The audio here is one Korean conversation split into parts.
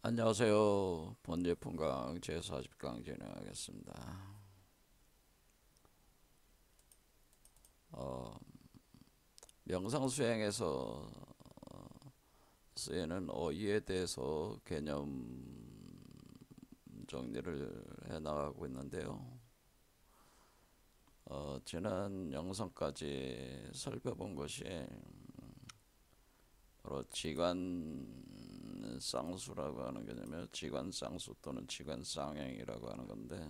안녕하세요. 본예품강 제40강 진행하겠습니다. 어, 명상수행에서 쓰이는 어휘에 대해서 개념 정리를 해나가고 있는데요. 지난 영상까지 살펴본 것이 바로 지관쌍수라고 하는 개념이에요. 지관쌍수 또는 지관쌍행이라고 하는 건데,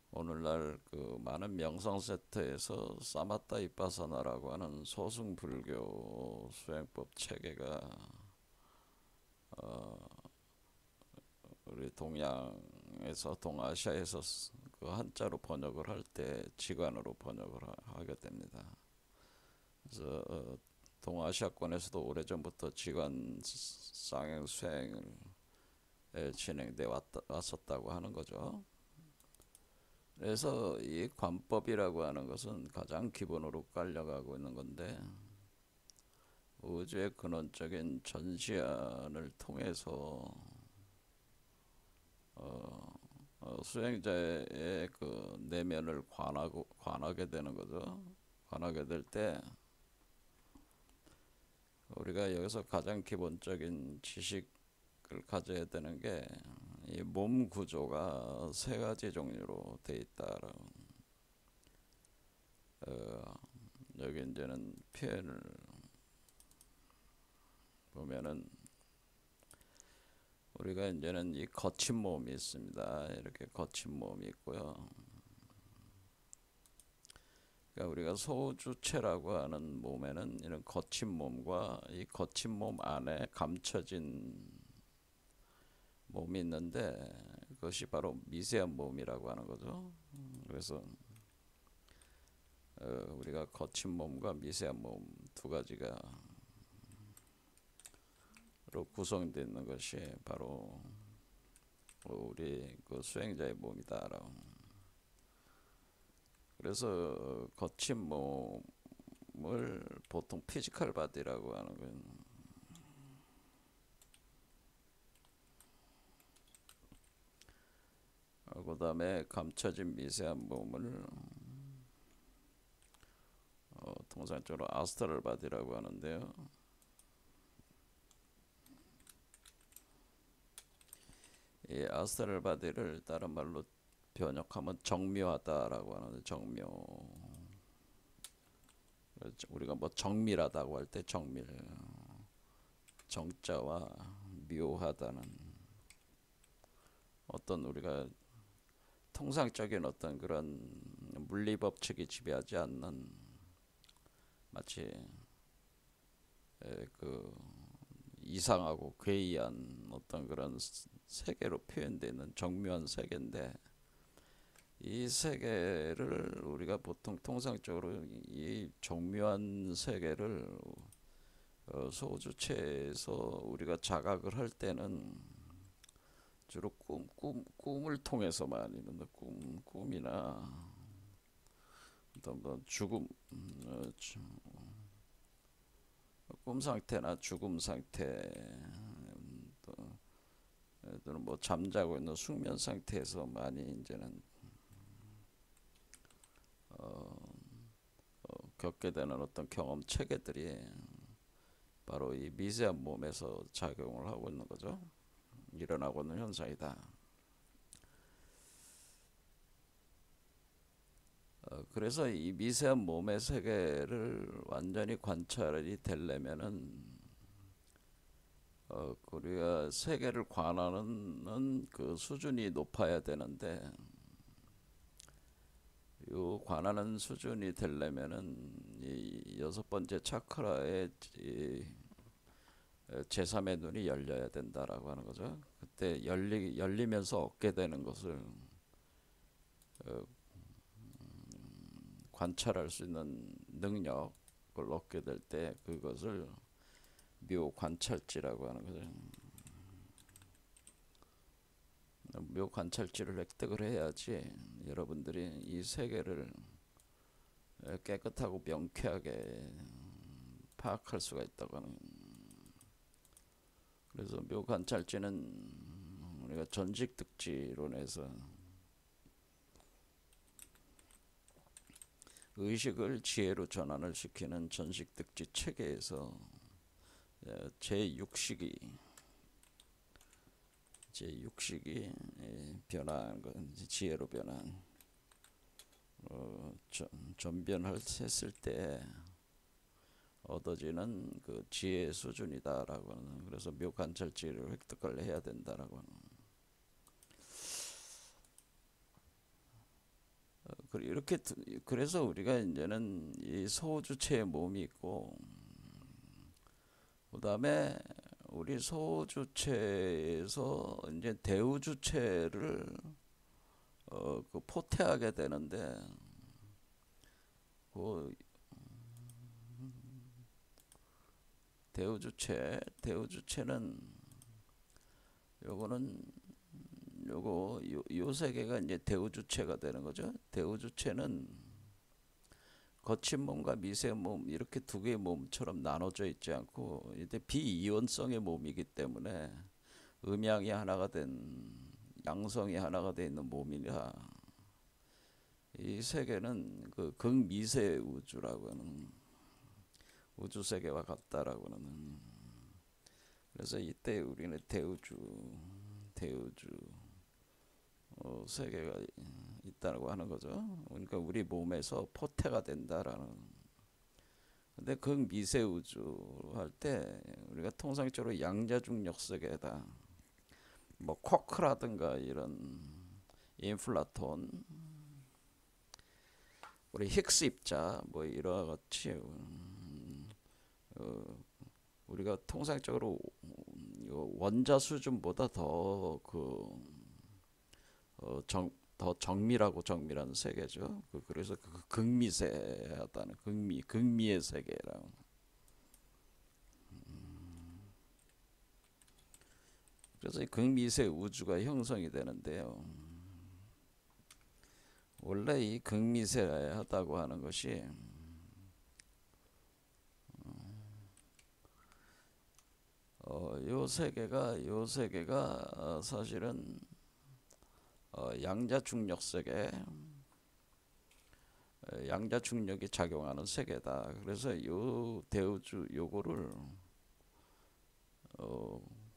오늘날 그 많은 명상 세트에서 사마타 이빠사나라고 하는 소승 불교 수행법 체계가 우리 동양에서 동아시아에서 그 한자로 번역을 할 때 지관으로 번역을 하게 됩니다. 그래서 동아시아권에서도 오래전부터 지관 쌍행 수행을 진행돼 왔었다고 하는 거죠. 그래서 이 관법이라고 하는 것은 가장 기본으로 깔려가고 있는 건데, 우주의 근원적인 전시안을 통해서 수행자의 그 내면을 관하게 되는 거죠. 관하게 될 때 우리가 여기서 가장 기본적인 지식을 가져야 되는 게 이 몸 구조가 세 가지 종류로 돼 있다라고. 여기 이제는 표현을 보면은, 우리가 이제는 이 거친 몸이 있습니다. 이렇게 거친 몸이 있고요. 그러니까 우리가 소주체라고 하는 몸에는 이런 거친 몸과 이 거친 몸 안에 감춰진 몸이 있는데, 그것이 바로 미세한 몸이라고 하는 거죠. 그래서 우리가 거친 몸과 미세한 몸 두 가지가 로 구성되어 있는 것이 바로 우리 그 수행자의 몸이다라고. 그래서 거친 몸을 보통 피지컬 바디라고 하는 거예요. 그 다음에 감춰진 미세한 몸을 통상적으로 아스트랄 바디라고 하는데요. 이 아스트랄 바디를 다른 말로 번역하면 정묘하다라고 하는데, 우리가 뭐 정밀하다고 할 때 정밀, 정자와 묘하다는 어떤 우리가 통상적인 어떤 그런 물리 법칙이 지배하지 않는, 마치 그 이상하고 괴이한 어떤 그런 세계로 표현되는 정묘한 세계인데, 이 세계를 우리가 보통 통상적으로 이 정묘한 세계를 소주체에서 우리가 자각을 할 때는 주로 꿈을 통해서 많이 있는데, 꿈이나 뭐 죽음, 꿈 상태나 죽음 상태, 또는 뭐 잠자고 있는 숙면 상태에서 많이 이제는 겪게 되는 어떤 경험 체계들이 바로 이 미세한 몸에서 작용을 하고 있는 거죠. 일어나고 있는 현상이다. 그래서 이 미세한 몸의 세계를 완전히 관찰이 되려면은 우리가 세계를 관하는 그 수준이 높아야 되는데, 요 관하는 수준이 되려면은 이 여섯 번째 차크라의 이 제3의 눈이 열려야 된다라고 하는 거죠. 그때 열리면서 얻게 되는 것을 관찰할 수 있는 능력을 얻게 될 때, 그것을 묘관찰지라고 하는 거죠. 묘관찰지를 획득을 해야지 여러분들이 이 세계를 깨끗하고 명쾌하게 파악할 수가 있다고 하는. 그래서 묘관찰지는 우리가 전직득지론에서 의식을 지혜로 전환을 시키는 전직득지 체계에서 제6식이 변화한 건 지혜로 변한 전변을 했을 때 얻어지는 그 지혜의 수준이다라고 하는, 그래서 묘관찰지를 획득을 해야 된다라고 하는. 이렇게 그래서 우리가 이제는 이 소주체의 몸이 있고, 그다음에 우리 소주체에서 이제 대우주체를 그 포태하게 되는데, 그 대우주체는 요거는 요 세계가 이제 대우주체가 되는 거죠. 대우주체는 거친 몸과 미세 몸 이렇게 두 개의 몸처럼 나눠져 있지 않고 이제 비이원성의 몸이기 때문에 음양이 하나가 된, 양성이 하나가 돼 있는 몸이라 이 세계는 그 극미세 우주라고 하는 우주 세계와 같다라고 하는. 그래서 이때 우리는 대우주 세계가 있다고 하는 거죠. 그러니까 우리 몸에서 포태가 된다라는. 근데 극미세 우주 할 때 우리가 통상적으로 양자중력 세계다, 뭐 쿼크라든가 이런 인플라톤, 우리 힉스 입자 뭐 이와 같이 우리가 통상적으로 원자 수준보다 더 더 정밀한 세계죠. 그래서 극미세하다는 극미의 세계라고. 그래서 이 극미세 우주가 형성이 되는데요. 원래 이 극미세하다고 하는 것이 요 세계가 사실은 양자중력 세계, 양자중력이 작용하는 세계다. 그래서 요 대우주 요거를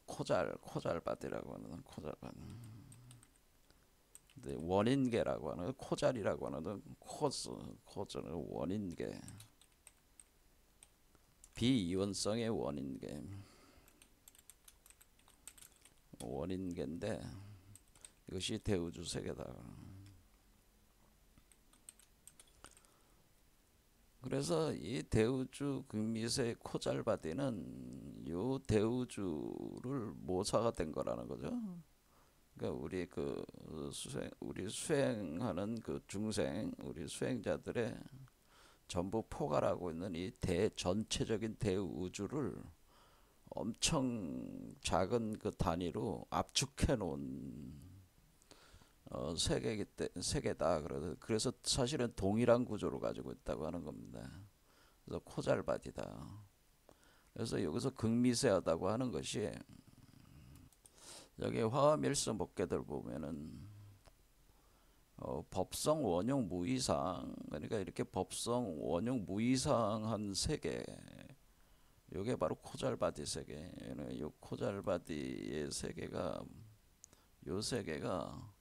코잘바디라고 하는, 원인계라고 하는, 코잘이라고 하는 코즈는 원인계, 비이원성의 원인계인데 이것이 대우주 세계다. 그래서 이 대우주 극미세 코잘바디는 요 대우주를 모사가 된 거라는 거죠. 그러니까 우리 수행하는 그 중생, 우리 수행자들의 전부 포괄하고 있는 이 전체적인 대우주를 엄청 작은 그 단위로 압축해 놓은 세계다. 그래서 사실은 동일한 구조를 가지고 있다고 하는 겁니다. 그래서 코잘바디다. 그래서 여기서 극미세하다고 하는 것이, 여기 화합일서 법계들 보면은 법성 원용 무이상, 그러니까 이렇게 법성 원용 무이상한 세계, 이게 바로 코잘바디 세계. 이 코잘바디의 세계가, 요 세계가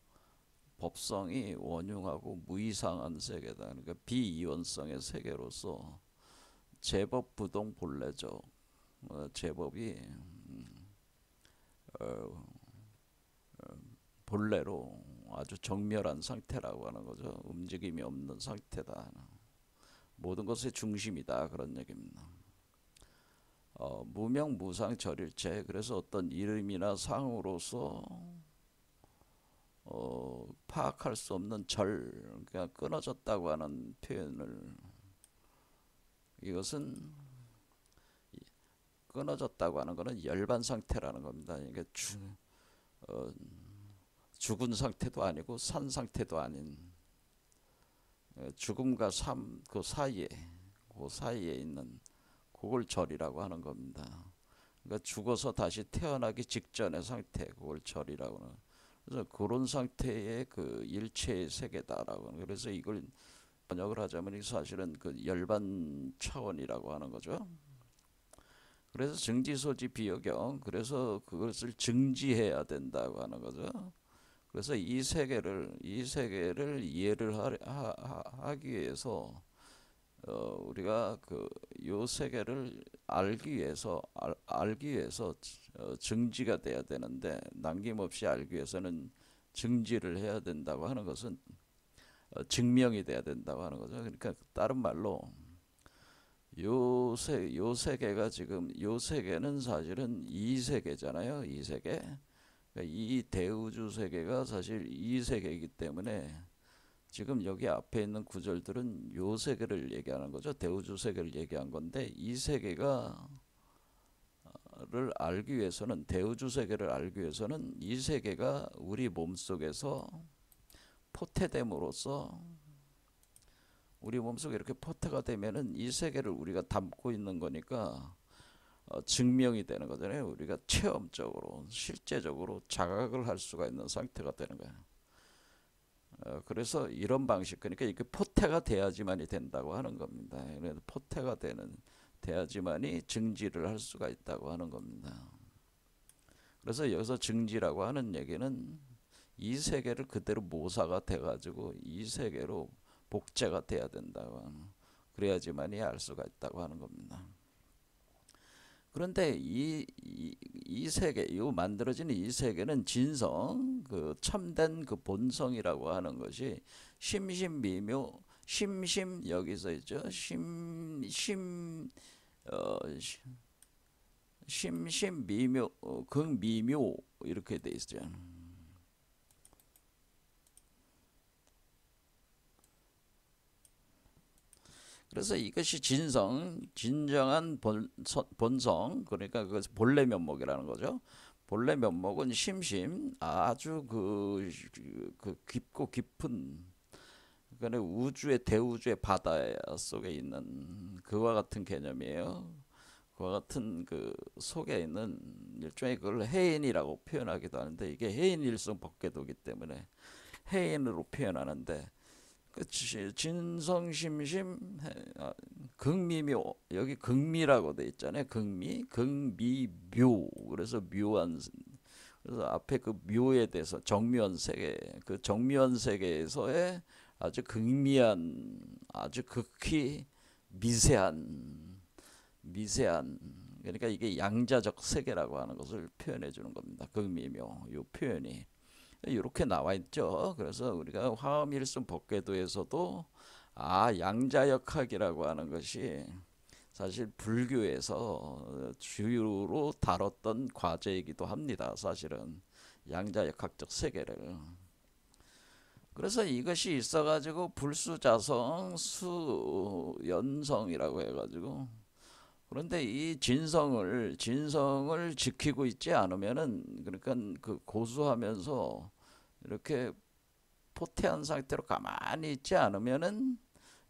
법성이 원흉하고 무이상한 세계다. 그러니까 비이원성의 세계로서 제법 부동 본래적, 제법이 본래로 아주 정멸한 상태라고 하는 거죠. 움직임이 없는 상태다. 모든 것의 중심이다, 그런 얘기입니다. 무명무상 절일체, 그래서 어떤 이름이나 상으로서 파악할 수 없는 그러니까 끊어졌다고 하는 표현을, 이것은 끊어졌다고 하는 것은 열반 상태라는 겁니다. 이게 죽은 상태도 아니고 산 상태도 아닌, 죽음과 삶 그 사이에 있는 그걸 절이라고 하는 겁니다. 그러니까 죽어서 다시 태어나기 직전의 상태, 그걸 절이라고 하는. 그래서 그런 상태의 그 일체의 세계다라고 하는. 그래서 이걸 번역을 하자면 이 사실은 그 열반 차원이라고 하는 거죠. 그래서 증지소지 비여경, 그래서 그것을 증지해야 된다고 하는 거죠. 그래서 이 세계를 이해를 하기 위해서 우리가 그 요 세계를 알기 위해서 증지가 돼야 되는데, 남김없이 알기 위해서는 증지를 해야 된다고 하는 것은 증명이 돼야 된다고 하는 거죠. 그러니까 다른 말로 요 세계가 지금 요 세계는 사실은 이 세계잖아요. 이 세계. 그러니까 이 대우주 세계가 사실 이 세계이기 때문에 지금 여기 앞에 있는 구절들은 요 세계를 얘기하는 거죠. 대우주 세계를 얘기한 건데, 이 세계가 를 알기 위해서는, 대우주 세계를 알기 위해서는 이 세계가 우리 몸속에서 포태됨으로써, 우리 몸속에 이렇게 포태가 되면은 이 세계를 우리가 담고 있는 거니까 증명이 되는 거잖아요. 우리가 체험적으로, 실제적으로 자각을 할 수가 있는 상태가 되는 거예요. 그래서 이런 방식, 그러니까 이게 포태가 돼야지만이 된다고 하는 겁니다. 그래서 포태가 돼야지만이 증지를 할 수가 있다고 하는 겁니다. 그래서 여기서 증지라고 하는 얘기는 이 세계를 그대로 모사가 돼가지고 이 세계로 복제가 돼야 된다고 하는, 그래야지만이 알 수가 있다고 하는 겁니다. 그런데 이 세계, 이 만들어지는 이 세계는 진성, 그 참된 그 본성이라고 하는 것이 심심미묘, 심심 여기서 있죠. 심심미묘, 극미묘 이렇게 돼 있죠. 그래서 이것이 진정한 본성, 그러니까 그 본래 면목이라는 거죠. 본래 면목은 심심, 아주 그 깊고 깊은, 그러니까 대우주의 바다 속에 있는 그와 같은 개념이에요. 그와 같은 그 속에 있는 일종의, 그걸 해인이라고 표현하기도 하는데, 이게 해인일성 법궤도이기 때문에 해인으로 표현하는데, 그 진성심심 극미묘, 여기 극미라고 돼 있잖아요. 극미묘. 그래서 묘한, 그래서 앞에 그 묘에 대해서 정묘한 세계, 그 정묘한 세계에서의 아주 극미한, 아주 극히 미세한, 그러니까 이게 양자적 세계라고 하는 것을 표현해 주는 겁니다. 극미묘, 이 표현이 이렇게 나와 있죠. 그래서 우리가 화엄일순 법궤도에서도 양자역학이라고 하는 것이 사실 불교에서 주요로 다뤘던 과제이기도 합니다. 사실은 양자역학적 세계를. 그래서 이것이 있어가지고 불수자성 수연성이라고 해가지고, 그런데 이 진성을 지키고 있지 않으면은, 그러니까 그 고수하면서 이렇게 포태한 상태로 가만히 있지 않으면은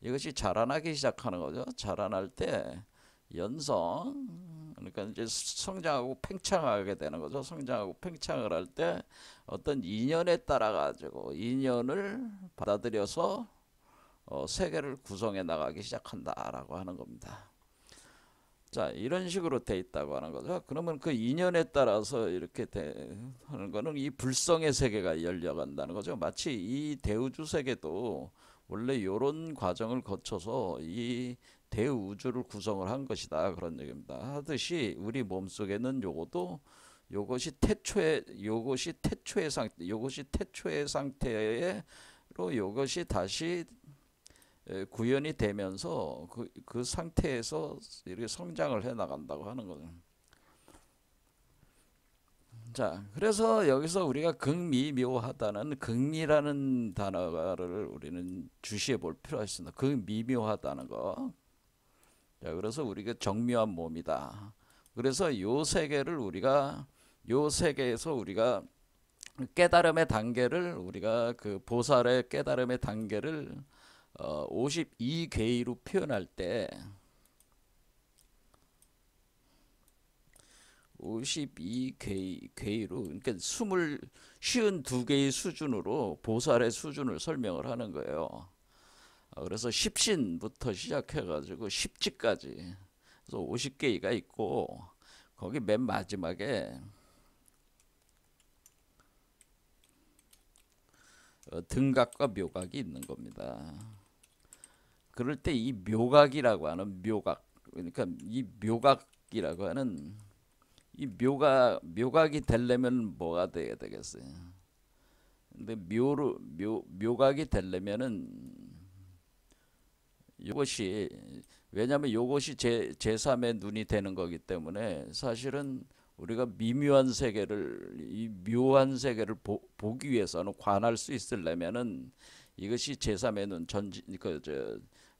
이것이 자라나기 시작하는 거죠. 자라날 때 그러니까 이제 성장하고 팽창하게 되는 거죠. 성장하고 팽창을 할 때 어떤 인연에 따라 가지고, 인연을 받아들여서 세계를 구성해 나가기 시작한다라고 하는 겁니다. 자, 이런 식으로 돼 있다고 하는 거죠. 그러면 그 인연에 따라서 이렇게 하는 거는 이 불성의 세계가 열려간다는 거죠. 마치 이 대우주 세계도 원래 이런 과정을 거쳐서 이 대우주를 구성을 한 것이다, 그런 얘기입니다. 하듯이 우리 몸속에는 요것이 태초의 상태로 요것이 다시 구현이 되면서 그 상태에서 이렇게 성장을 해 나간다고 하는 거죠. 자, 그래서 여기서 우리가 극미묘하다는, 극미라는 단어를 우리는 주시해 볼 필요가 있습니다. 극미묘하다는 거. 자, 그래서 우리가 정묘한 몸이다. 그래서 요 세계에서 우리가 깨달음의 단계를, 우리가 그 보살의 깨달음의 단계를 52괴의로 표현할 때, 52개의로, 그러니까 52개의 수준으로 보살의 수준을 설명을 하는 거예요. 그래서 십신부터 시작해가지고 십지까지, 그래서 50개의가 있고, 거기 맨 마지막에 등각과 묘각이 있는 겁니다. 그럴 때 이 묘각이라고 하는 묘각, 그러니까 이 묘각이라고 하는 이 묘각이 되려면 뭐가 돼야 되겠어요? 근데 묘각이 되려면은 이것이, 왜냐하면 이것이 제3의 눈이 되는 거기 때문에 사실은 우리가 미묘한 세계를, 이 묘한 세계를 보기 위해서는, 관할 수 있으려면은 이것이 제3의 눈,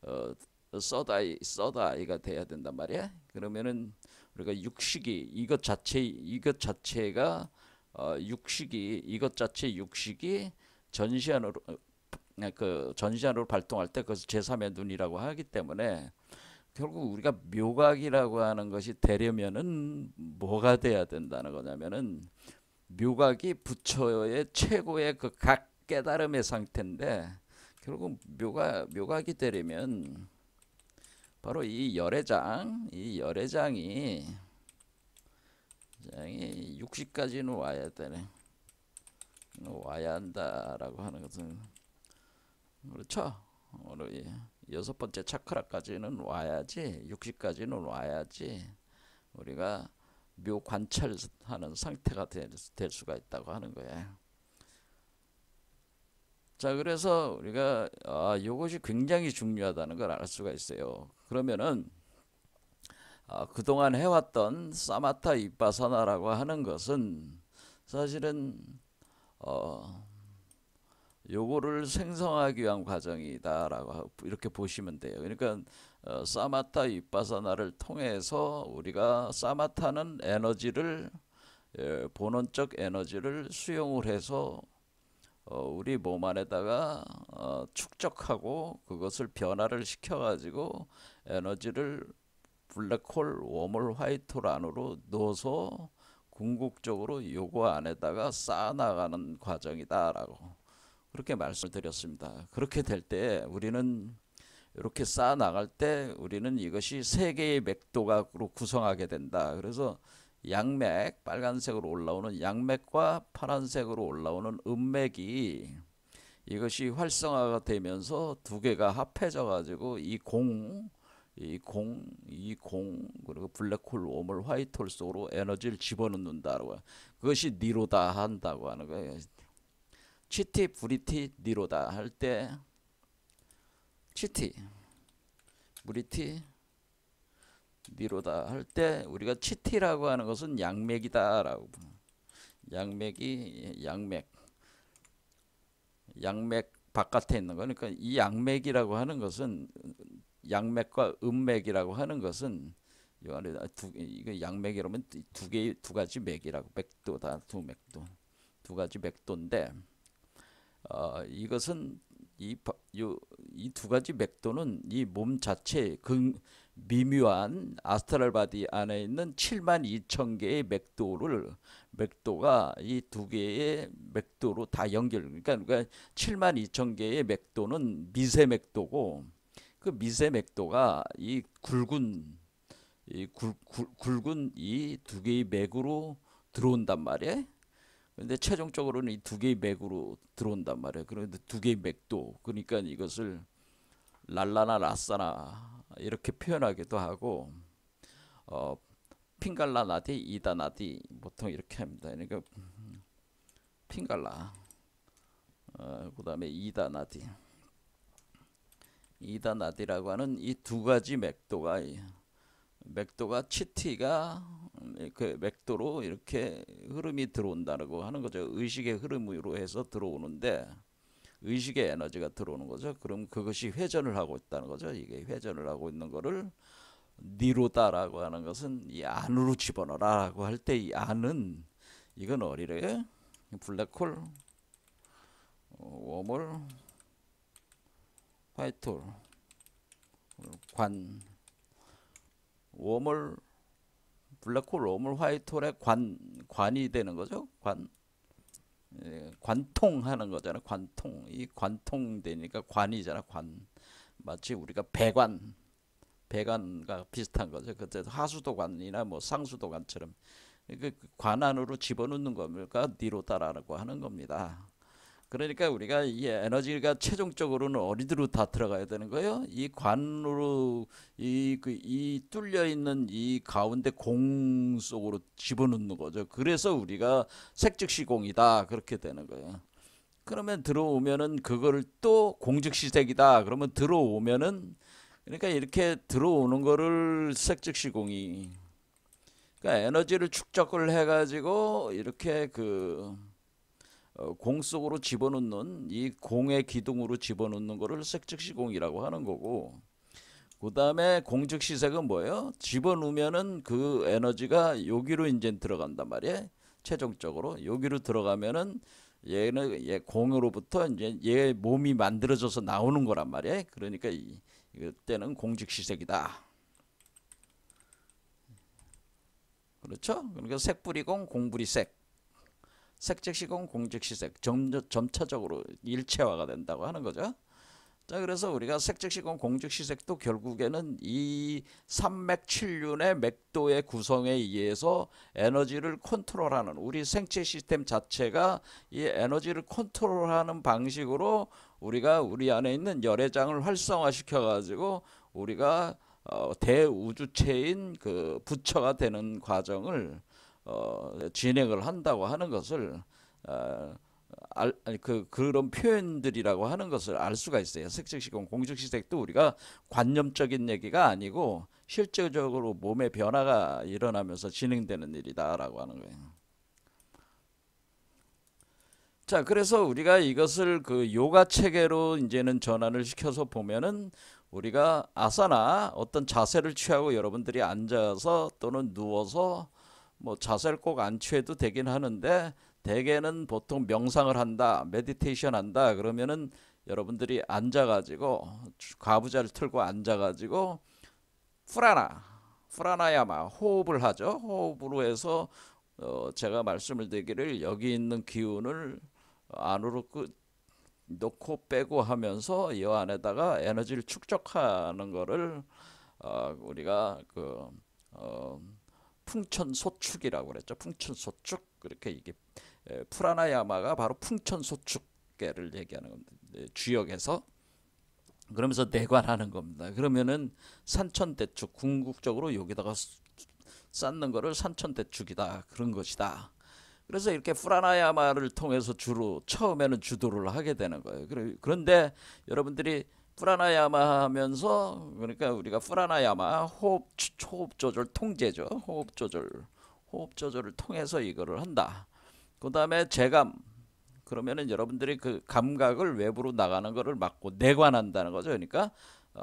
어, 서다이가 돼야 된단 말이야. 그러면은 우리가 육식이, 이것 자체가 육식이, 이것 자체 육식이 전시안으로, 전시안으로 발동할 때 그것을 제3의 눈이라고 하기 때문에, 결국 우리가 묘각이라고 하는 것이 되려면은 뭐가 돼야 된다는 거냐면은, 묘각이 부처의 최고의 그 각 깨달음의 상태인데, 결국 묘각이 되려면 바로 이 열애장이 육식까지는 와야 되네, 와야 한다라고 하는 것은, 그렇죠. 우리 여섯 번째 차크라까지는 와야지, 육식까지는 와야지 우리가 묘 관찰하는 상태가 될 수가 있다고 하는 거예요. 자, 그래서 우리가 이것이 굉장히 중요하다는 걸 알 수가 있어요. 그러면은 그동안 해왔던 사마타 이빠사나라고 하는 것은 사실은 요거를 생성하기 위한 과정이다라고 이렇게 보시면 돼요. 그러니까 사마타 위파사나를 통해서 우리가, 사마타는 에너지를, 본원적 에너지를 수용을 해서 우리 몸 안에다가 축적하고 그것을 변화를 시켜가지고 에너지를 블랙홀, 웜홀, 화이트홀 안으로 넣어서 궁극적으로 요거 안에다가 쌓아나가는 과정이다라고 그렇게 말씀을 드렸습니다. 그렇게 될 때 우리는, 이렇게 쌓아 나갈 때 우리는 이것이 세 개의 맥도각으로 구성하게 된다. 그래서 양맥, 빨간색으로 올라오는 양맥과 파란색으로 올라오는 음맥이, 이것이 활성화가 되면서 두 개가 합해져 가지고 그리고 블랙홀, 웜홀, 화이트홀 속으로 에너지를 집어넣는다고, 그것이 니로다 한다고 하는 거예요. 치티, 브리티, 니로다 할 때, 치티, 브리티, 니로다 할 때 우리가 치티라고 하는 것은 양맥이다라고, 양맥 바깥에 있는 거. 그러니까 이 양맥이라고 하는 것은, 양맥과 음맥이라고 하는 것은, 이거 양맥이라면 두 가지 맥이라고, 맥도다, 두 가지 맥도인데, 이것은 이 두 가지 맥도는 이 몸 자체 그 미묘한 아스트랄 바디 안에 있는 7만 2천 개의 맥도가 이 두 개의 맥도로 다 연결. 그러니까 7만 2천 개의 맥도는 미세 맥도고, 그 미세 맥도가 이 굵은 이 두 개의 맥으로 들어온단 말이에요. 근데 최종적으로는 이 두 개의 맥으로 들어온단 말이에요. 그런데 두 개의 맥도, 그러니까 이것을 랄라나 라사나 이렇게 표현하기도 하고, 어, 핑갈라 나디, 이다 나디 보통 이렇게 합니다. 그러니까 핑갈라, 그다음에 이다 나디라고 하는 이 두 가지 맥도가 치티가 그 맥도로 이렇게 흐름이 들어온다고 하는 거죠. 의식의 흐름으로 해서 들어오는데, 의식의 에너지가 들어오는 거죠. 그럼 그것이 회전을 하고 있다는 거죠. 이게 회전을 하고 있는 거를 니로다라고 하는 것은, 이 안으로 집어넣어라라고 할 때, 이 안은, 이건 어디래요? 블랙홀, 웜홀, 화이트홀, 관, 웜홀, 블랙홀, 웜홀, 화이트홀의 관이 되는 거죠. 관통하는 거잖아. 관통. 이 관통되니까 관이잖아. 관. 마치 우리가 배관과 비슷한 거죠. 그때 하수도관이나 뭐 상수도관처럼 그 관 안으로 집어넣는 겁니까? 니로 따라라고 하는 겁니다. 그러니까 우리가 이 에너지가 최종적으로는 어디로 다 들어가야 되는 거예요? 이 관으로 이 뚫려 있는 이 가운데 공 속으로 집어넣는 거죠. 그래서 우리가 색즉시공이다 그렇게 되는 거예요. 그러면 들어오면은 그거를 또 공즉시색이다. 그러면 들어오면은 그러니까 이렇게 들어오는 거를 색즉시공이 그러니까 에너지를 축적을 해가지고 이렇게 공 속으로 집어넣는 이 공의 기둥으로 집어넣는 거를 색즉시공이라고 하는 거고 그 다음에 공즉시색은 뭐예요? 집어넣으면은 그 에너지가 여기로 이제 들어간단 말이에요. 최종적으로 여기로 들어가면은 얘는 얘 공으로부터 이제 얘 몸이 만들어져서 나오는 거란 말이에요. 그러니까 이때는 공즉시색이다. 그렇죠? 그러니까 색불이공 공불이색. 색즉시공 공즉시색 점차적으로 일체화가 된다고 하는 거죠. 자, 그래서 우리가 색즉시공 공즉시색도 결국에는 이 삼맥칠륜의 맥도의 구성에 의해서 에너지를 컨트롤하는 우리 생체 시스템 자체가 이 에너지를 컨트롤하는 방식으로 우리가 우리 안에 있는 열애장을 활성화시켜 가지고 우리가 대우주체인 그 부처가 되는 과정을 진행을 한다고 하는 것을 그런 표현들이라고 하는 것을 알 수가 있어요. 색즉시공 공즉시색도 우리가 관념적인 얘기가 아니고 실제적으로 몸의 변화가 일어나면서 진행되는 일이다라고 하는 거예요. 자, 그래서 우리가 이것을 그 요가 체계로 이제는 전환을 시켜서 보면은 우리가 아사나 어떤 자세를 취하고 여러분들이 앉아서 또는 누워서 뭐 자세를 꼭 안 취해도 되긴 하는데 대개는 보통 명상을 한다, 메디테이션 한다 그러면은 여러분들이 앉아가지고 가부좌를 틀고 앉아가지고 프라나야마 호흡을 하죠. 호흡으로 해서 제가 말씀을 드리기를 여기 있는 기운을 안으로 놓고 빼고 하면서 이 안에다가 에너지를 축적하는 거를 우리가 풍천소축이라고 그랬죠. 풍천소축. 그렇게 이게 프라나야마가 바로 풍천소축계를 얘기하는 겁니다. 주역에서 그러면서 내관하는 겁니다. 그러면은 산천대축 궁극적으로 여기다가 쌓는 거를 산천대축이다 그런 것이다. 그래서 이렇게 프라나야마를 통해서 주로 처음에는 주도를 하게 되는 거예요. 그런데 여러분들이 프라나야마 하면서 그러니까 우리가 프라나야마 호흡 조절 통제죠. 호흡 조절을 통해서 이거를 한다. 그 다음에 재감 그러면은 여러분들이 그 감각을 외부로 나가는 거를 막고 내관한다는 거죠. 그러니까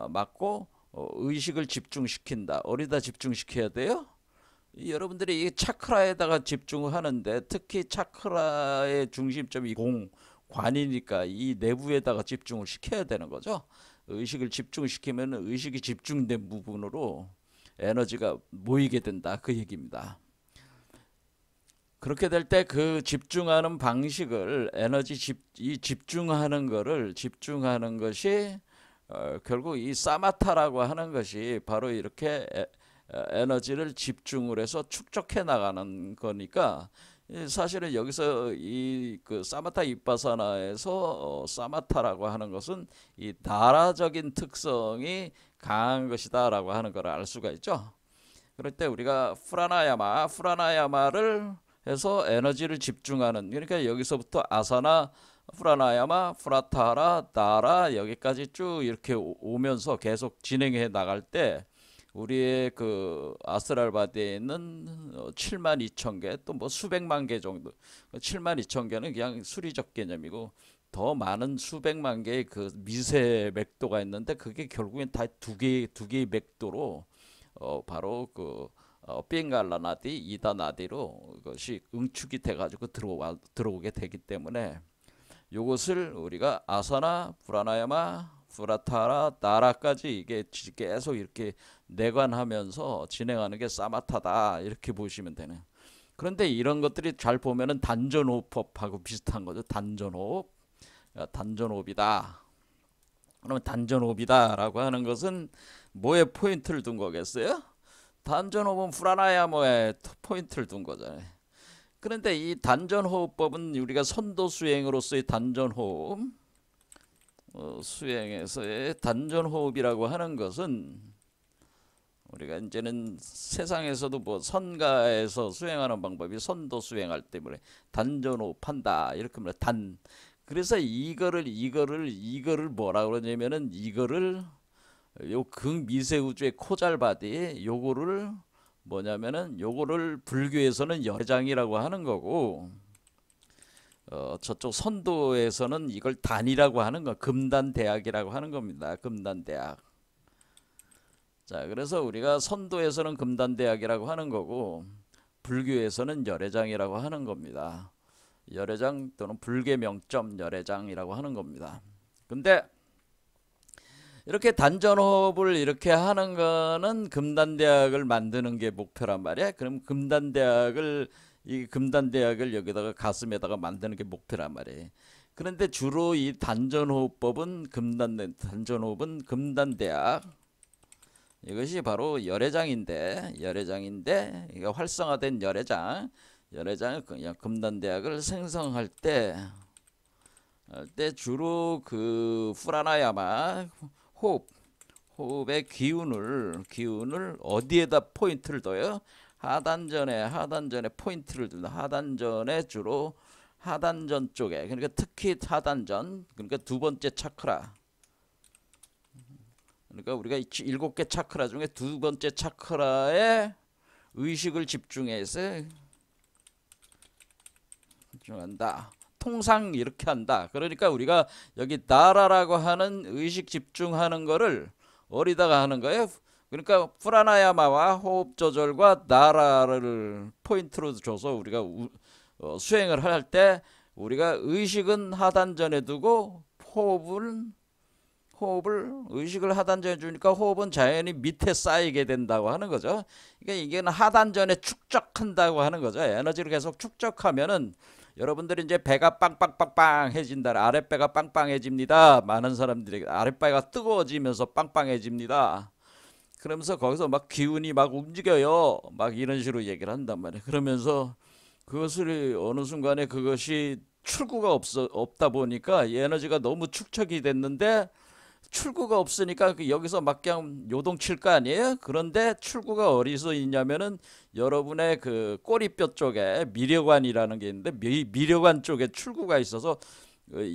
막고 의식을 집중시킨다. 어디다 집중시켜야 돼요? 여러분들이 이 차크라에다가 집중하는데 특히 차크라의 중심점이 관이니까 이 내부에다가 집중을 시켜야 되는 거죠. 의식을 집중시키면 의식이 집중된 부분으로 에너지가 모이게 된다 그 얘기입니다. 그렇게 될 때 그 집중하는 방식을 이 집중하는 것이 결국 이 사마타라고 하는 것이 바로 이렇게 에너지를 집중을 해서 축적해 나가는 거니까 사실은 여기서 이 그 사마타 윗바사나에서 사마타라고 하는 것은 이 나라적인 특성이 강한 것이다라고 하는 걸 알 수가 있죠. 그럴 때 우리가 프라나야마를 해서 에너지를 집중하는 그러니까 여기서부터 아사나 프라나야마 프라타라 나라 여기까지 쭉 이렇게 오면서 계속 진행해 나갈 때 우리의 그 아스트랄 바디에 있는 7만 2천 개 또 뭐 수백만 개 정도 7만 2천 개는 그냥 수리적 개념이고 더 많은 수백만 개의 그 미세 맥도가 있는데 그게 결국엔 다 두 개의 맥도로 바로 그 빙갈라 나디, 이다 나디로 그것이 응축이 돼가지고 들어오게 되기 때문에 이것을 우리가 아사나, 프라나야마, 프라타라 나라까지 이게 계속 이렇게 내관하면서 진행하는 게 사마타다 이렇게 보시면 되네. 그런데 이런 것들이 잘 보면은 단전호흡법하고 비슷한 거죠. 단전호흡, 단전호흡이다. 그러면 단전호흡이다라고 하는 것은 뭐에 포인트를 둔 거겠어요? 단전호흡은 프라나야마에 포인트를 둔 거잖아요. 그런데 이 단전호흡법은 우리가 선도 수행으로서의 단전호흡, 수행에서의 단전호흡이라고 하는 것은 우리가 이제는 세상에서도 뭐 선가에서 수행하는 방법이 선도 수행할 때 뭐래 단전호흡한다 이렇게 말해 단. 그래서 이거를 뭐라 그러냐면은 이거를 요 극미세우주의 코잘바디 요거를 뭐냐면은 요거를 불교에서는 열애장이라고 하는 거고 저쪽 선도에서는 이걸 단이라고 하는 거 금단대학이라고 하는 겁니다. 금단대학. 자, 그래서 우리가 선도에서는 금단대학이라고 하는 거고 불교에서는 열애장이라고 하는 겁니다. 열애장 또는 불계명점 열애장이라고 하는 겁니다. 근데 이렇게 단전호흡을 이렇게 하는 거는 금단대학을 만드는 게 목표란 말이야. 그럼 이 금단대학을 여기다가 가슴에다가 만드는 게 목표란 말이에요. 그런데 주로 이 단전호흡은 금단대학 이것이 바로 열애장인데 이거 활성화된 열애장을 그냥 금단대학을 생성할 때 주로 그 프라나야마 호흡의 기운을 어디에다 포인트를 둬요? 하단전에 포인트를 둔다. 하단전에 주로 하단전 쪽에, 그러니까 특히 하단전, 그러니까 두 번째 차크라. 그러니까 우리가 7개 차크라 중에 두 번째 차크라에 의식을 집중한다. 통상 이렇게 한다. 그러니까 우리가 여기 나라라고 하는 의식 집중하는 거를 어디다가 하는 거예요? 그러니까 프라나야마와 호흡 조절과 나라를 포인트로 줘서 우리가 수행을 할 때 우리가 의식은 하단전에 두고 의식을 하단전에 주니까 호흡은 자연히 밑에 쌓이게 된다고 하는 거죠. 그러니까 이게는 하단전에 축적한다고 하는 거죠. 에너지를 계속 축적하면은 여러분들이 이제 배가 빵빵빵빵해진다. 아랫배가 빵빵해집니다. 많은 사람들이 아랫배가 뜨거워지면서 빵빵해집니다. 그러면서 거기서 막 기운이 막 움직여요. 막 이런 식으로 얘기를 한단 말이에요. 그러면서 그것을 어느 순간에 그것이 출구가 없다 보니까 이 에너지가 너무 축적이 됐는데 출구가 없으니까 여기서 막 그냥 요동칠 거 아니에요? 그런데 출구가 어디서 있냐면은 여러분의 그 꼬리뼈 쪽에 미려관이라는 게 있는데 미려관 쪽에 출구가 있어서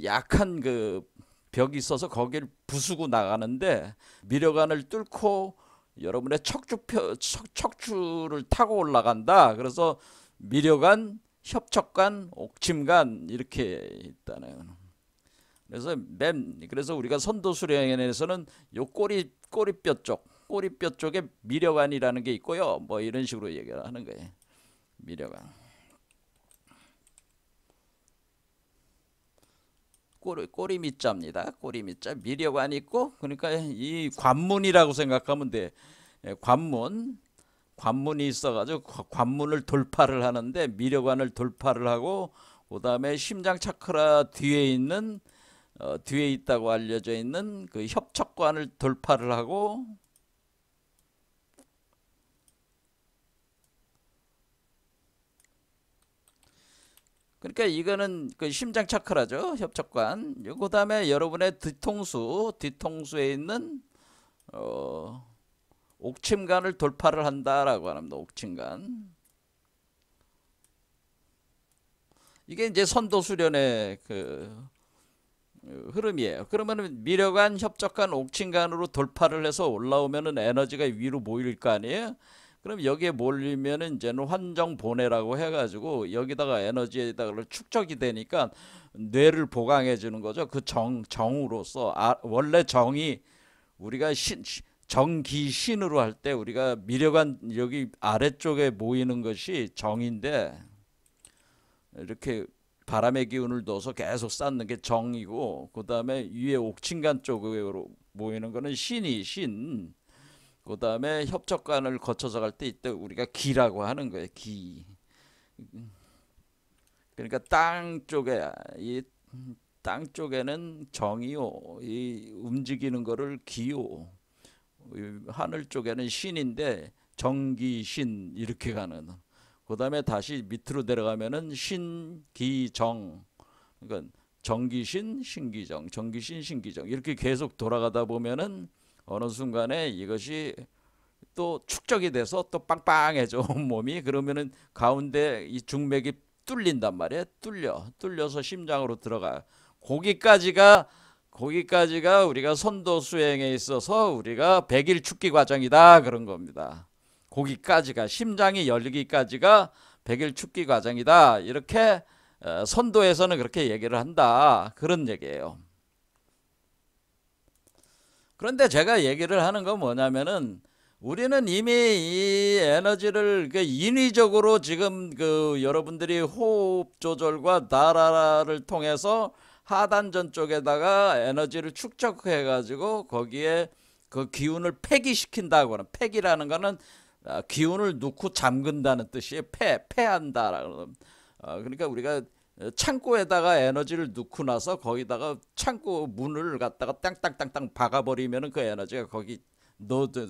약한 그 벽이 있어서 거기를 부수고 나가는데 미려관을 뚫고 여러분의 척추를 타고 올라간다. 그래서 미려관, 협척관, 옥침관 이렇게 있다네요. 그래서 우리가 선도 수련에서는 요 꼬리뼈 쪽에 미려관이라는 게 있고요. 뭐 이런 식으로 얘기를 하는 거예요. 미려관. 꼬리 밑자입니다. 꼬리 밑자. 미려관이 있고, 그러니까 이 관문이라고 생각하면 돼. 관문이 있어가지고 관문을 돌파를 하는데 미려관을 돌파를 하고, 그 다음에 심장 차크라 뒤에 있다고 알려져 있는 그 협척관을 돌파를 하고, 그러니까 이거는 그 심장 차크라죠. 협척관. 그 다음에 여러분의 뒤통수에 있는 옥침관을 돌파를 한다라고 합니다. 옥침관. 이게 이제 선도 수련의 그 흐름이에요. 그러면 미려관, 협적관, 옥침관으로 돌파를 해서 올라오면은 에너지가 위로 모일 거 아니에요? 그럼 여기에 몰리면은 이제는 환정보내라고 해가지고 여기다가 에너지에다가 축적이 되니까 뇌를 보강해 주는 거죠. 그 정으로서 원래 정이 우리가 정기신으로 할 때 우리가 미려관 여기 아래쪽에 모이는 것이 정인데 이렇게 바람의 기운을 넣어서 계속 쌓는 게 정이고, 그 다음에 위에 옥친간 쪽으로 모이는 거는 신이 신. 그 다음에 협적관을 거쳐서 갈 때 이때 우리가 기라고 하는 거예요. 기. 그러니까 땅 쪽에는 정이요, 이 움직이는 거를 기요. 하늘 쪽에는 신인데 정기신 이렇게 가는. 그 다음에 다시 밑으로 내려가면은 신기정. 그러니까 정기신 신기정, 정기신 신기정 이렇게 계속 돌아가다 보면은 어느 순간에 이것이 또 축적이 돼서 또 빵빵해져 몸이. 그러면은 가운데 이 중맥이 뚫린단 말이에요. 뚫려서 심장으로 들어가. 거기까지가 우리가 선도 수행에 있어서 우리가 100일 축기 과정이다 그런 겁니다. 거기까지가, 심장이 열리기까지가 100일 축기 과정이다. 이렇게 선도에서는 그렇게 얘기를 한다. 그런 얘기예요. 그런데 제가 얘기를 하는 건 뭐냐면은, 우리는 이미 이 에너지를 인위적으로 지금 여러분들이 호흡 조절과 다라를 통해서 하단전 쪽에다가 에너지를 축적해 가지고 거기에 그 기운을 폐기시킨다고 하는, 폐기라는 거는 기운을 넣고 잠근다는 뜻이에요. 폐한다라는. 그러니까 우리가 창고에다가 에너지를 넣고 나서 거기다가 창고 문을 갖다가 땅땅땅땅 박아버리면은 그 에너지가 거기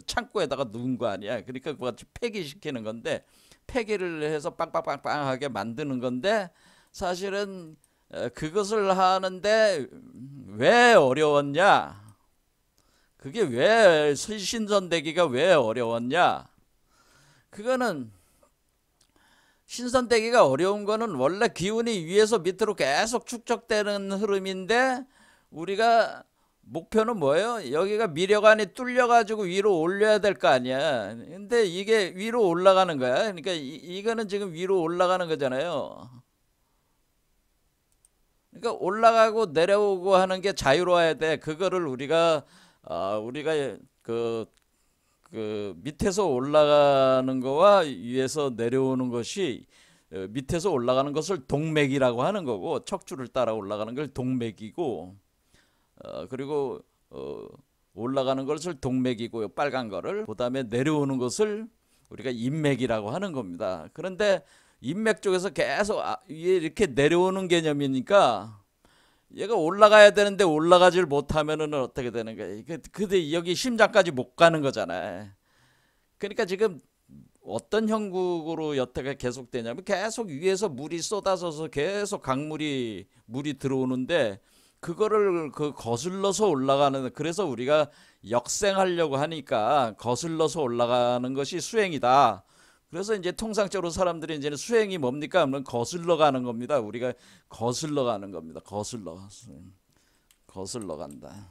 창고에다가 넣은 거 아니야. 그러니까 그같이 폐기시키는 건데, 폐기를 해서 빵빵빵빵하게 만드는 건데, 사실은 그것을 하는데 왜 어려웠냐? 그게 왜 신선되기가 왜 어려웠냐? 그거는 신선되기가 어려운 거는 원래 기운이 위에서 밑으로 계속 축적되는 흐름인데, 우리가 목표는 뭐예요? 여기가 미력안이 뚫려가지고 위로 올려야 될 거 아니야. 근데 이게 위로 올라가는 거야. 그러니까 이거는 지금 위로 올라가는 거잖아요. 그러니까 올라가고 내려오고 하는 게 자유로워야 돼. 그거를 우리가 그 밑에서 올라가는 거와 위에서 내려오는 것이, 밑에서 올라가는 것을 동맥이라고 하는 거고, 척추를 따라 올라가는 걸 동맥이고, 그리고 올라가는 것을 동맥이고요, 빨간 거를. 그 다음에 내려오는 것을 우리가 인맥이라고 하는 겁니다. 그런데 인맥 쪽에서 계속 위에 이렇게 내려오는 개념이니까, 얘가 올라가야 되는데 올라가질 못하면은 어떻게 되는 거예요? 근데 여기 심장까지 못 가는 거잖아요. 그러니까 지금 어떤 형국으로 여태가 계속되냐면, 계속 위에서 물이 쏟아져서 계속 물이 들어오는데, 그거를 거슬러서 올라가는, 그래서 우리가 역생하려고 하니까 거슬러서 올라가는 것이 수행이다. 그래서 이제 통상적으로 사람들이 이제는 수행이 뭡니까? 하면 거슬러 가는 겁니다. 우리가 거슬러 가는 겁니다. 거슬러 간다.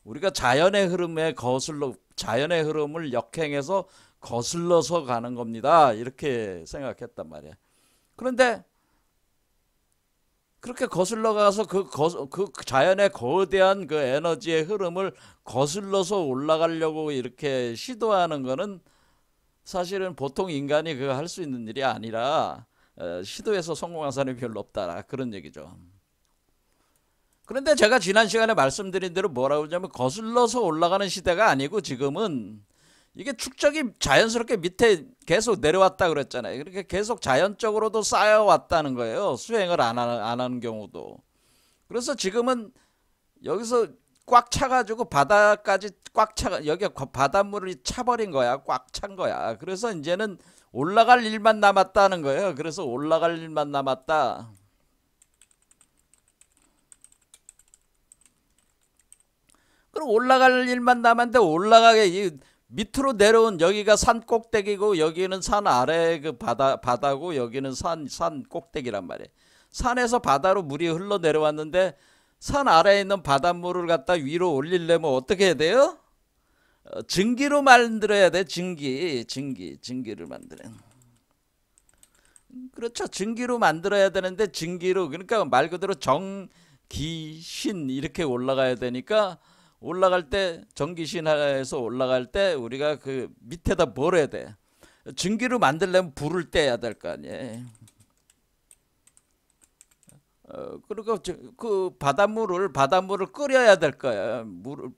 우리가 자연의 흐름을 역행해서 거슬러서 가는 겁니다. 이렇게 생각했단 말이야. 그런데 그렇게 거슬러 가서 그 자연의 거대한 그 에너지의 흐름을 거슬러서 올라가려고 이렇게 시도하는 거는, 사실은 보통 인간이 그거 할 수 있는 일이 아니라, 시도해서 성공한 사람이 별로 없다, 그런 얘기죠. 그런데 제가 지난 시간에 말씀드린 대로 뭐라고 하냐면, 거슬러서 올라가는 시대가 아니고, 지금은 이게 축적이 자연스럽게 밑에 계속 내려왔다 그랬잖아요. 그렇게 계속 자연적으로도 쌓여왔다는 거예요, 수행을 안 하는 경우도. 그래서 지금은 여기서 꽉 차가지고 바다까지 여기 바닷물이 차버린 거야. 꽉 찬 거야. 그래서 이제는 올라갈 일만 남았다는 거예요. 그래서 올라갈 일만 남았다. 그럼 올라갈 일만 남았는데, 올라가게 밑으로 내려온, 여기가 산 꼭대기고 여기는 산 아래 그 바다고 여기는 산 꼭대기란 말이에요. 산에서 바다로 물이 흘러 내려왔는데, 산 아래에 있는 바닷물을 갖다 위로 올리려면 어떻게 해야 돼요? 증기로 만들어야 돼. 증기를 만들어야. 그렇죠. 증기로 만들어야 되는데, 그러니까 말 그대로 정기신 이렇게 올라가야 되니까, 올라갈 때 정기신하에서 올라갈 때 우리가 그 밑에다 뭘 해야 돼? 증기로 만들려면 불을 떼야 될 거 아니에요. 그리고 그 바닷물을 끓여야 될 거야.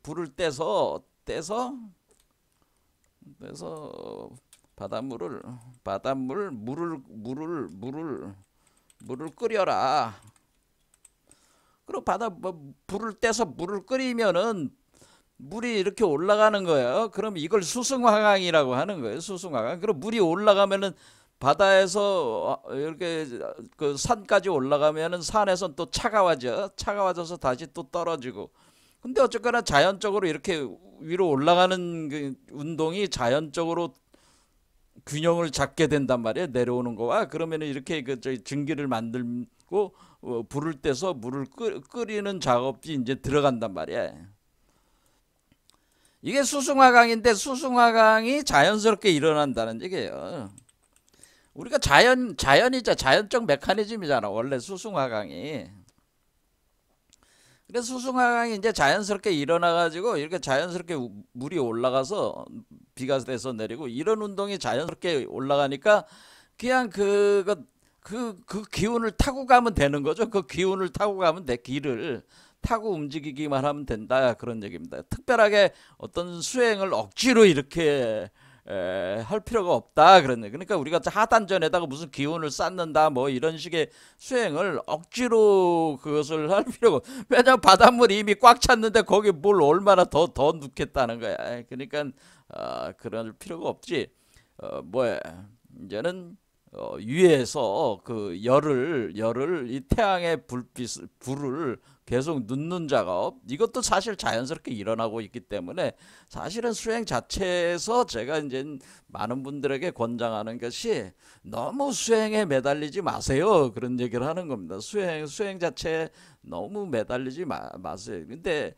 불을 떼서 물을 끓여라. 그리고 불을 떼서 물을 끓이면은 물이 이렇게 올라가는 거예요. 그럼 이걸 수승화강이라고 하는 거예요. 수승화강. 그럼 물이 올라가면은 바다에서 이렇게 그 산까지 올라가면은 산에선 또 차가워져서 다시 또 떨어지고. 근데 어쨌거나 자연적으로 이렇게 위로 올라가는 그 운동이 자연적으로 균형을 잡게 된단 말이에요. 내려오는 거와. 그러면은 이렇게 그 저희 증기를 만들고 불을 떼서 물을 끓이는 작업이 이제 들어간단 말이에요. 이게 수승화강인데 수승화강이 자연스럽게 일어난다는 얘기예요. 우리가 자연이자 자연적 메커니즘이잖아. 원래 수승화강이. 그래서 수승화강이 이제 자연스럽게 일어나가지고 이렇게 자연스럽게 물이 올라가서 비가 돼서 내리고 이런 운동이 자연스럽게 올라가니까 그냥 그 기운을 타고 가면 되는 거죠. 그 기운을 타고 가면 길을 타고 움직이기만 하면 된다. 그런 얘기입니다. 특별하게 어떤 수행을 억지로 이렇게 할 필요가 없다. 그런 얘기. 그러니까 우리가 하단전에다가 무슨 기운을 쌓는다 뭐 이런 식의 수행을 억지로 그것을 할 필요가 없고, 왜냐면 바닷물이 이미 꽉 찼는데 거기 물 얼마나 더 넣겠다는 거야. 그러니까 그럴 필요가 없지. 뭐야 이제는 위에서 그 열을 이 태양의 불을 계속 넣는 작업, 이것도 사실 자연스럽게 일어나고 있기 때문에 사실은 수행 자체에서 제가 이제 많은 분들에게 권장하는 것이 너무 수행에 매달리지 마세요. 그런 얘기를 하는 겁니다. 수행 자체에 너무 매달리지 마세요. 근데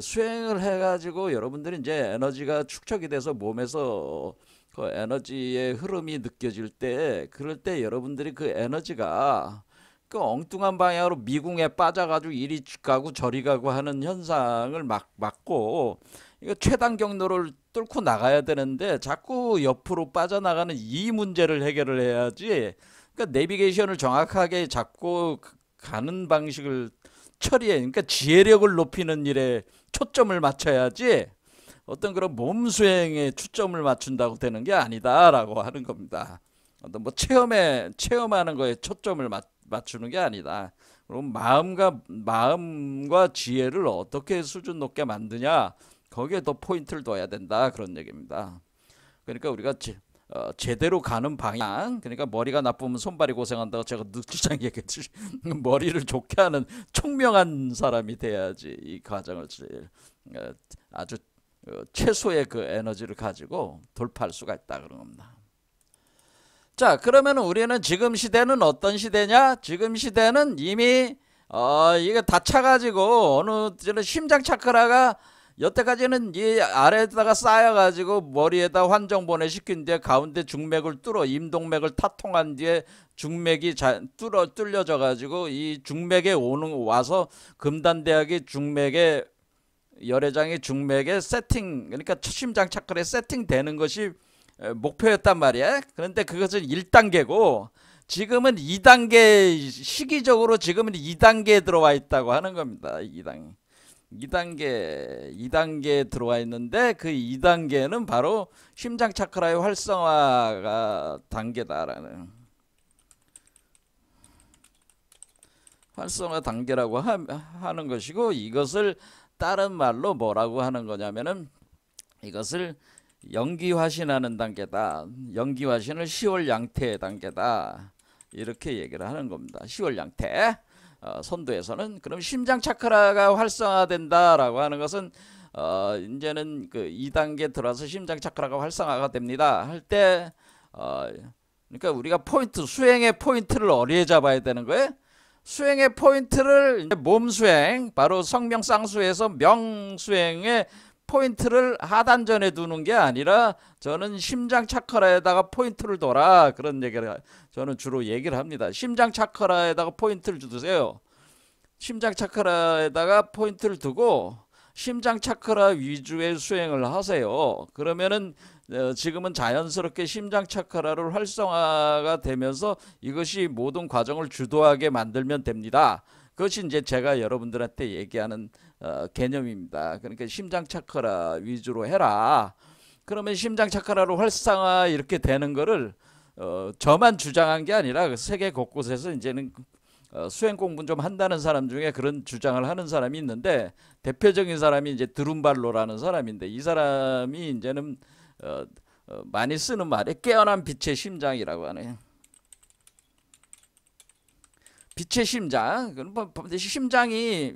수행을 해가지고 여러분들이 이제 에너지가 축적이 돼서 몸에서 그 에너지의 흐름이 느껴질 때, 그럴 때 여러분들이 그 에너지가 그 엉뚱한 방향으로 미궁에 빠져가지고 이리 가고 저리 가고 하는 현상을 막고, 이거 최단 경로를 뚫고 나가야 되는데 자꾸 옆으로 빠져나가는 이 문제를 해결을 해야지. 그러니까 내비게이션을 정확하게 잡고 가는 방식을 처리해. 그러니까 지혜력을 높이는 일에 초점을 맞춰야지 어떤 그런 몸 수행에 초점을 맞춘다고 되는 게 아니다라고 하는 겁니다. 어떤 뭐 체험하는 거에 초점을 맞추는 게 아니다. 그럼 마음과 지혜를 어떻게 수준 높게 만드냐, 거기에 더 포인트를 둬야 된다, 그런 얘기입니다. 그러니까 우리가 제대로 가는 방향, 그러니까 머리가 나쁘면 손발이 고생한다고 제가 늦주장 얘기했듯이 머리를 좋게 하는 총명한 사람이 돼야지 이 과정을 아주 최소의 그 에너지를 가지고 돌파할 수가 있다, 그런 겁니다. 자, 그러면 우리는 지금 시대는 어떤 시대냐? 지금 시대는 이미 이게 다 차가지고 어느 심장 차크라가 여태까지는 이 아래에다가 쌓여가지고 머리에다 환정 보내시킨 뒤에 가운데 중맥을 뚫어 임동맥을 타통한 뒤에 중맥이 뚫려져 가지고 이 중맥에 와서 금단대학이 중맥에 열애장이 중맥에 세팅, 그러니까 심장 차크라에 세팅되는 것이 목표였단 말이야. 그런데 그것은 1단계고 지금은 2단계, 시기적으로 지금은 2단계에 들어와 있다고 하는 겁니다. 2단계에 들어와 있는데 그 2단계는 바로 심장 차크라의 활성화가 단계다라는, 활성화 단계라고 하는 것이고, 이것을 다른 말로 뭐라고 하는 거냐면은 이것을 영기화신하는 단계다. 영기화신을 10월 양태 단계다. 이렇게 얘기를 하는 겁니다. 10월 양태. 선도에서는 그럼 심장 차크라가 활성화된다라고 하는 것은 이제는 그 2단계 들어와서 심장 차크라가 활성화가 됩니다. 할 때 그러니까 우리가 수행의 포인트를 어디에 잡아야 되는 거예요? 수행의 포인트를 몸 수행, 바로 성명쌍수에서 명수행의 포인트를 하단전에 두는 게 아니라 저는 심장 차크라에다가 포인트를 둬라, 그런 얘기를 저는 주로 얘기를 합니다. 심장 차크라에다가 포인트를 두세요. 심장 차크라에다가 포인트를 두고 심장 차크라 위주의 수행을 하세요. 그러면은 지금은 자연스럽게 심장 차크라를 활성화가 되면서 이것이 모든 과정을 주도하게 만들면 됩니다. 그것이 이제 제가 여러분들한테 얘기하는 개념입니다. 그러니까 심장 차크라 위주로 해라. 그러면 심장 차크라로 활성화 이렇게 되는 거를 저만 주장한 게 아니라 세계 곳곳에서 이제는 수행 공부 좀 한다는 사람 중에 그런 주장을 하는 사람이 있는데, 대표적인 사람이 이제 드룸발로라는 사람인데, 이 사람이 이제는 많이 쓰는 말이 깨어난 빛의 심장이라고 하네요. 빛의 심장.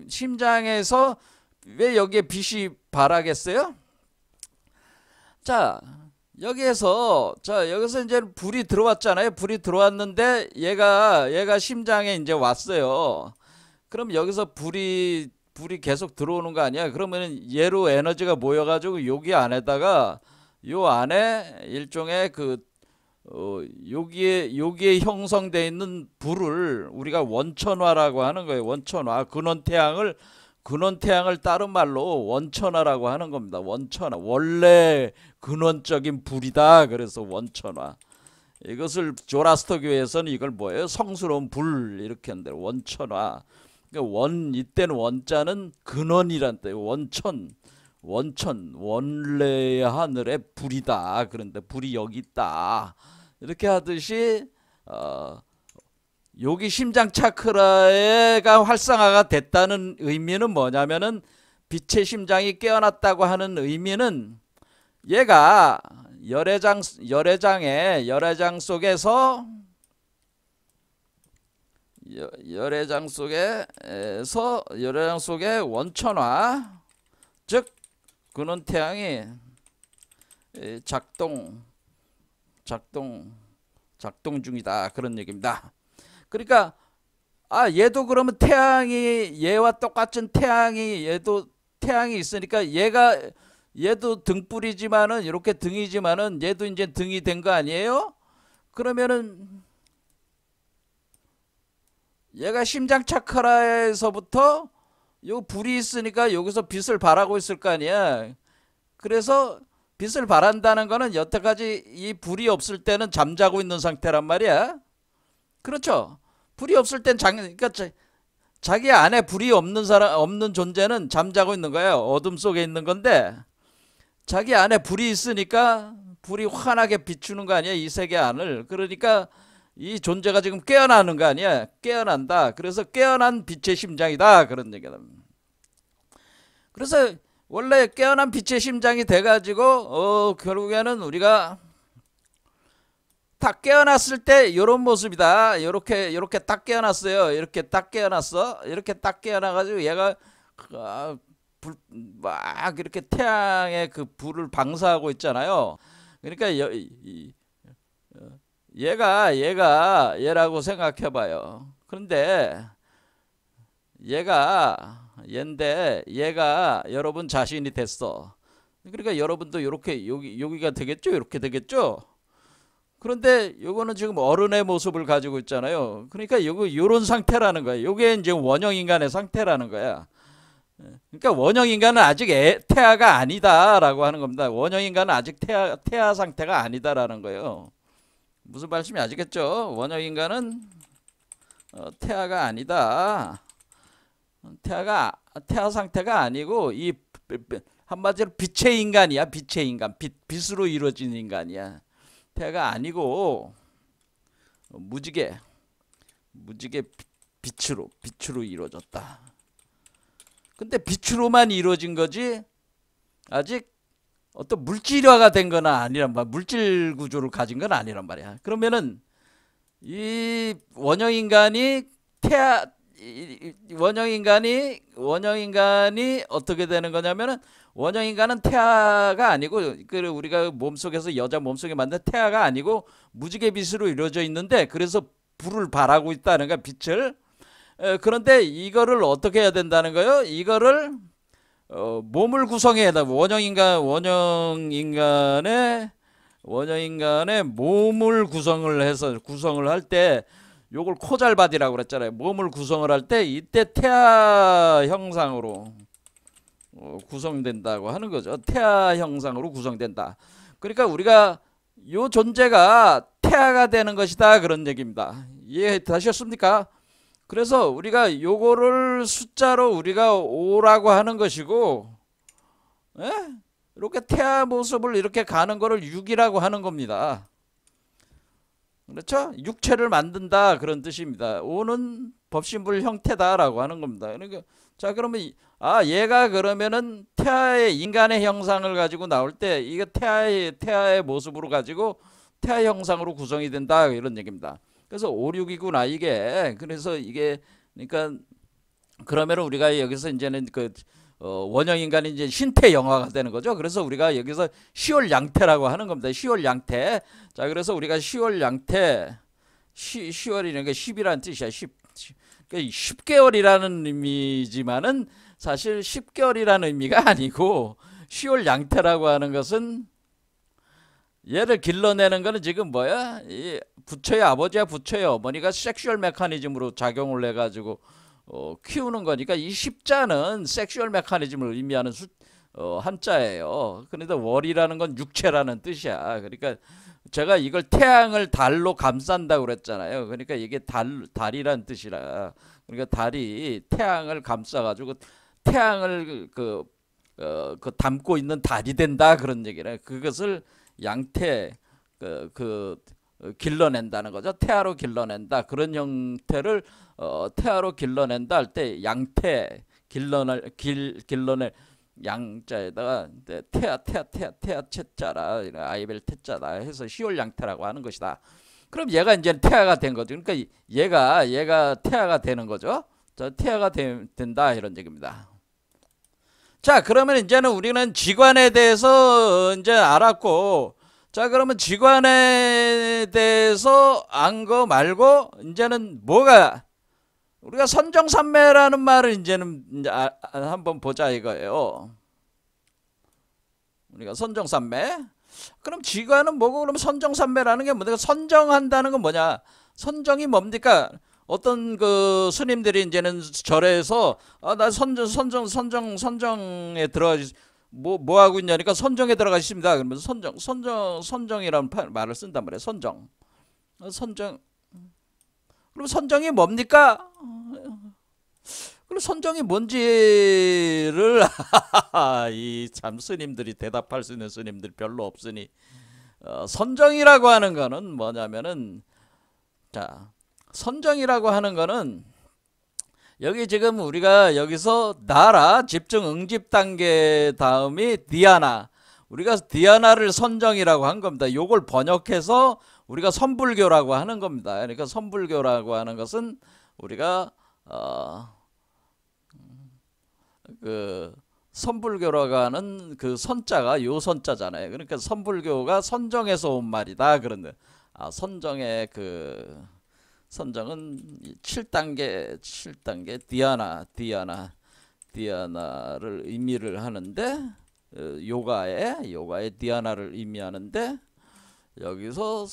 심장에서 왜 여기에 빛이 발하겠어요? 자, 여기서 이제 불이 들어왔잖아요. 불이 들어왔는데 얘가 심장에 이제 왔어요. 그럼 여기서 불이 계속 들어오는 거 아니야? 그러면 얘로 에너지가 모여가지고 여기 안에다가 요 안에 일종의 여기에 형성되어 있는 불을 우리가 원천화라고 하는 거예요. 원천화. 근원태양을 다른 말로 원천화라고 하는 겁니다. 원천화. 원래 근원적인 불이다. 그래서 원천화. 이것을 조라스터교에서는 이걸 뭐예요? 성스러운 불 이렇게 한대. 원천화. 그러니까 이때는 원자는 근원이란 뜻이에요. 원천 원래의 하늘의 불이다. 그런데 불이 여기 있다. 이렇게 하듯이 여기 심장 차크라가 활성화가 됐다는 의미는 뭐냐면은, 빛의 심장이 깨어났다고 하는 의미는 얘가 열애장 속에서 열애장 속에 원천화, 즉 근원태양이 작동 중이다. 그런 얘기입니다. 그러니까 얘도 그러면 얘와 똑같은 얘도 태양이 있으니까 얘도 등불이지만은 이렇게 등이지만은 얘도 이제 등이 된 거 아니에요? 그러면은 얘가 심장 차크라에서부터 요 불이 있으니까 여기서 빛을 발하고 있을 거 아니야. 그래서 빛을 발한다는 거는 여태까지 이 불이 없을 때는 잠자고 있는 상태란 말이야. 그렇죠. 불이 없을 땐 그러니까 자기 안에 불이 없는 존재는 잠자고 있는 거예요. 어둠 속에 있는 건데, 자기 안에 불이 있으니까 불이 환하게 비추는 거 아니야, 이 세계 안을. 그러니까 이 존재가 지금 깨어나는 거 아니야. 깨어난다. 그래서 깨어난 빛의 심장이다. 그런 얘기다. 그래서 원래 깨어난 빛의 심장이 돼가지고 결국에는 우리가 다 깨어났을 때 이런 모습이다. 이렇게 딱 깨어났어요. 이렇게 딱 깨어났어. 이렇게 딱 깨어나가지고 얘가 막 이렇게 태양의 그 불을 방사하고 있잖아요. 그러니까 얘라고 생각해봐요. 그런데 얘인데 얘가 여러분 자신이 됐어. 그러니까 여러분도 여기가 되겠죠? 이렇게 되겠죠? 그런데 요거는 지금 어른의 모습을 가지고 있잖아요. 그러니까 요런 상태라는 거야. 요게 이제 원형 인간의 상태라는 거야. 그러니까 원형 인간은 아직 태아가 아니다라고 하는 겁니다. 원형 인간은 아직 태아 상태가 아니다라는 거예요. 무슨 말씀인지 아시겠죠? 원형 인간은 태아가 아니다. 태아 상태가 아니고 이 한마디로 빛의 인간이야. 빛의 인간. 빛으로 이루어진 인간이야. 태아가 아니고 무지개 빛으로 이루어졌다. 근데 빛으로만 이루어진 거지 아직 어떤 물질화가 된 건 아니란 말이야. 물질 구조를 가진 건 아니란 말이야. 그러면은 이 원형 인간이 어떻게 되는 거냐면은, 원형 인간은 태아가 아니고 우리가 몸속에서 여자 몸속에 만든 태아가 아니고 무지개 빛으로 이루어져 있는데, 그래서 불을 발하고 있다는 거야, 빛을. 그런데 이거를 어떻게 해야 된다는 거예요? 이거를 몸을 구성해야 돼. 원형 인간의 몸을 구성을 할 때, 요걸 코잘바디라고 그랬잖아요. 몸을 구성을 할 때 이때 태아 형상으로 구성된다고 하는 거죠. 태아 형상으로 구성된다. 그러니까 우리가 요 존재가 태아가 되는 것이다, 그런 얘기입니다. 이해되셨습니까? 그래서 우리가 요거를 숫자로 우리가 5라고 하는 것이고, 예? 이렇게 태아 모습을 이렇게 가는 거를 6이라고 하는 겁니다. 그렇죠? 육체를 만든다 그런 뜻입니다. 5는 법신불 형태다라고 하는 겁니다. 그러니까 자, 그러면 얘가 그러면은 태아의 인간의 형상을 가지고 나올 때 이게 태아의 모습으로 가지고 태아 형상으로 구성이 된다 이런 얘기입니다. 그래서 5, 6이구나 이게. 그래서 이게 그러니까 그러면 우리가 여기서 이제는 원형 인간이 이제 신태 영화가 되는 거죠. 그래서 우리가 여기서 시월 양태라고 하는 겁니다. 시월 양태. 자, 그래서 우리가 시월 양태, 시월이라는 게 10이라는 뜻이야. 10개월이라는 의미지만은 사실 10개월이라는 의미가 아니고, 시월 양태라고 하는 것은 얘를 길러내는 거는 지금 뭐야? 이 부처의 아버지와 부처의 어머니가 섹슈얼 메커니즘으로 작용을 해가지고 키우는 거니까, 이 십자는 섹슈얼 메커니즘을 의미하는 한자예요. 그런데 월이라는 건 육체라는 뜻이야. 그러니까 제가 이걸 태양을 달로 감싼다고 그랬잖아요. 그러니까 이게 달이란 뜻이라. 그러니까 달이 태양을 감싸가지고 태양을 담고 있는 달이 된다 그런 얘기라. 그것을 양태 길러낸다는 거죠. 태아로 길러낸다 그런 형태를 태아로 길러낸다 할 때 양태 길러낼 양자에다가 태아 태자라 아이벨 태자라 해서 시월 양태라고 하는 것이다. 그럼 얘가 이제 태아가 된 거죠. 그러니까 얘가 태아가 되는 거죠. 자, 태아가 된다 이런 얘기입니다. 자, 그러면 이제는 우리는 지관에 대해서 이제 알았고, 자, 그러면 지관에 대해서 안 거 말고 이제는 뭐가 우리가 선정산매라는 말을 이제는 한번 보자 이거예요. 우리가 선정산매. 그럼 지관은 뭐고, 그럼 선정산매라는 게 뭐냐? 선정한다는 건 뭐냐? 선정이 뭡니까? 어떤 스님들이 이제는 절에서 나 선정에 들어가지 뭐 하고 있냐니까 선정에 들어가십니다. 그러면 선정이라는 말을 쓴단 말이에요. 선정. 그럼 선정이 뭡니까? 그럼 선정이 뭔지를 이 참 스님들이 대답할 수 있는 스님들이 별로 없으니, 선정이라고 하는 거는 뭐냐면은, 자, 선정이라고 하는 거는 여기 지금 우리가 여기서 나라 집중 응집 단계 다음이 디아나, 우리가 디아나를 선정이라고 한 겁니다. 요걸 번역해서 우리가 선불교라고 하는 겁니다. 그러니까 선불교라고 하는 것은 우리가 선불교라고 하는 그 선자가 요 선자잖아요. 그러니까 선불교가 선정에서 온 말이다. 그런데 선정의 선정은 7단계 디아나를 의미를 하는데, 요가의 디아나를 의미하는데, 여기서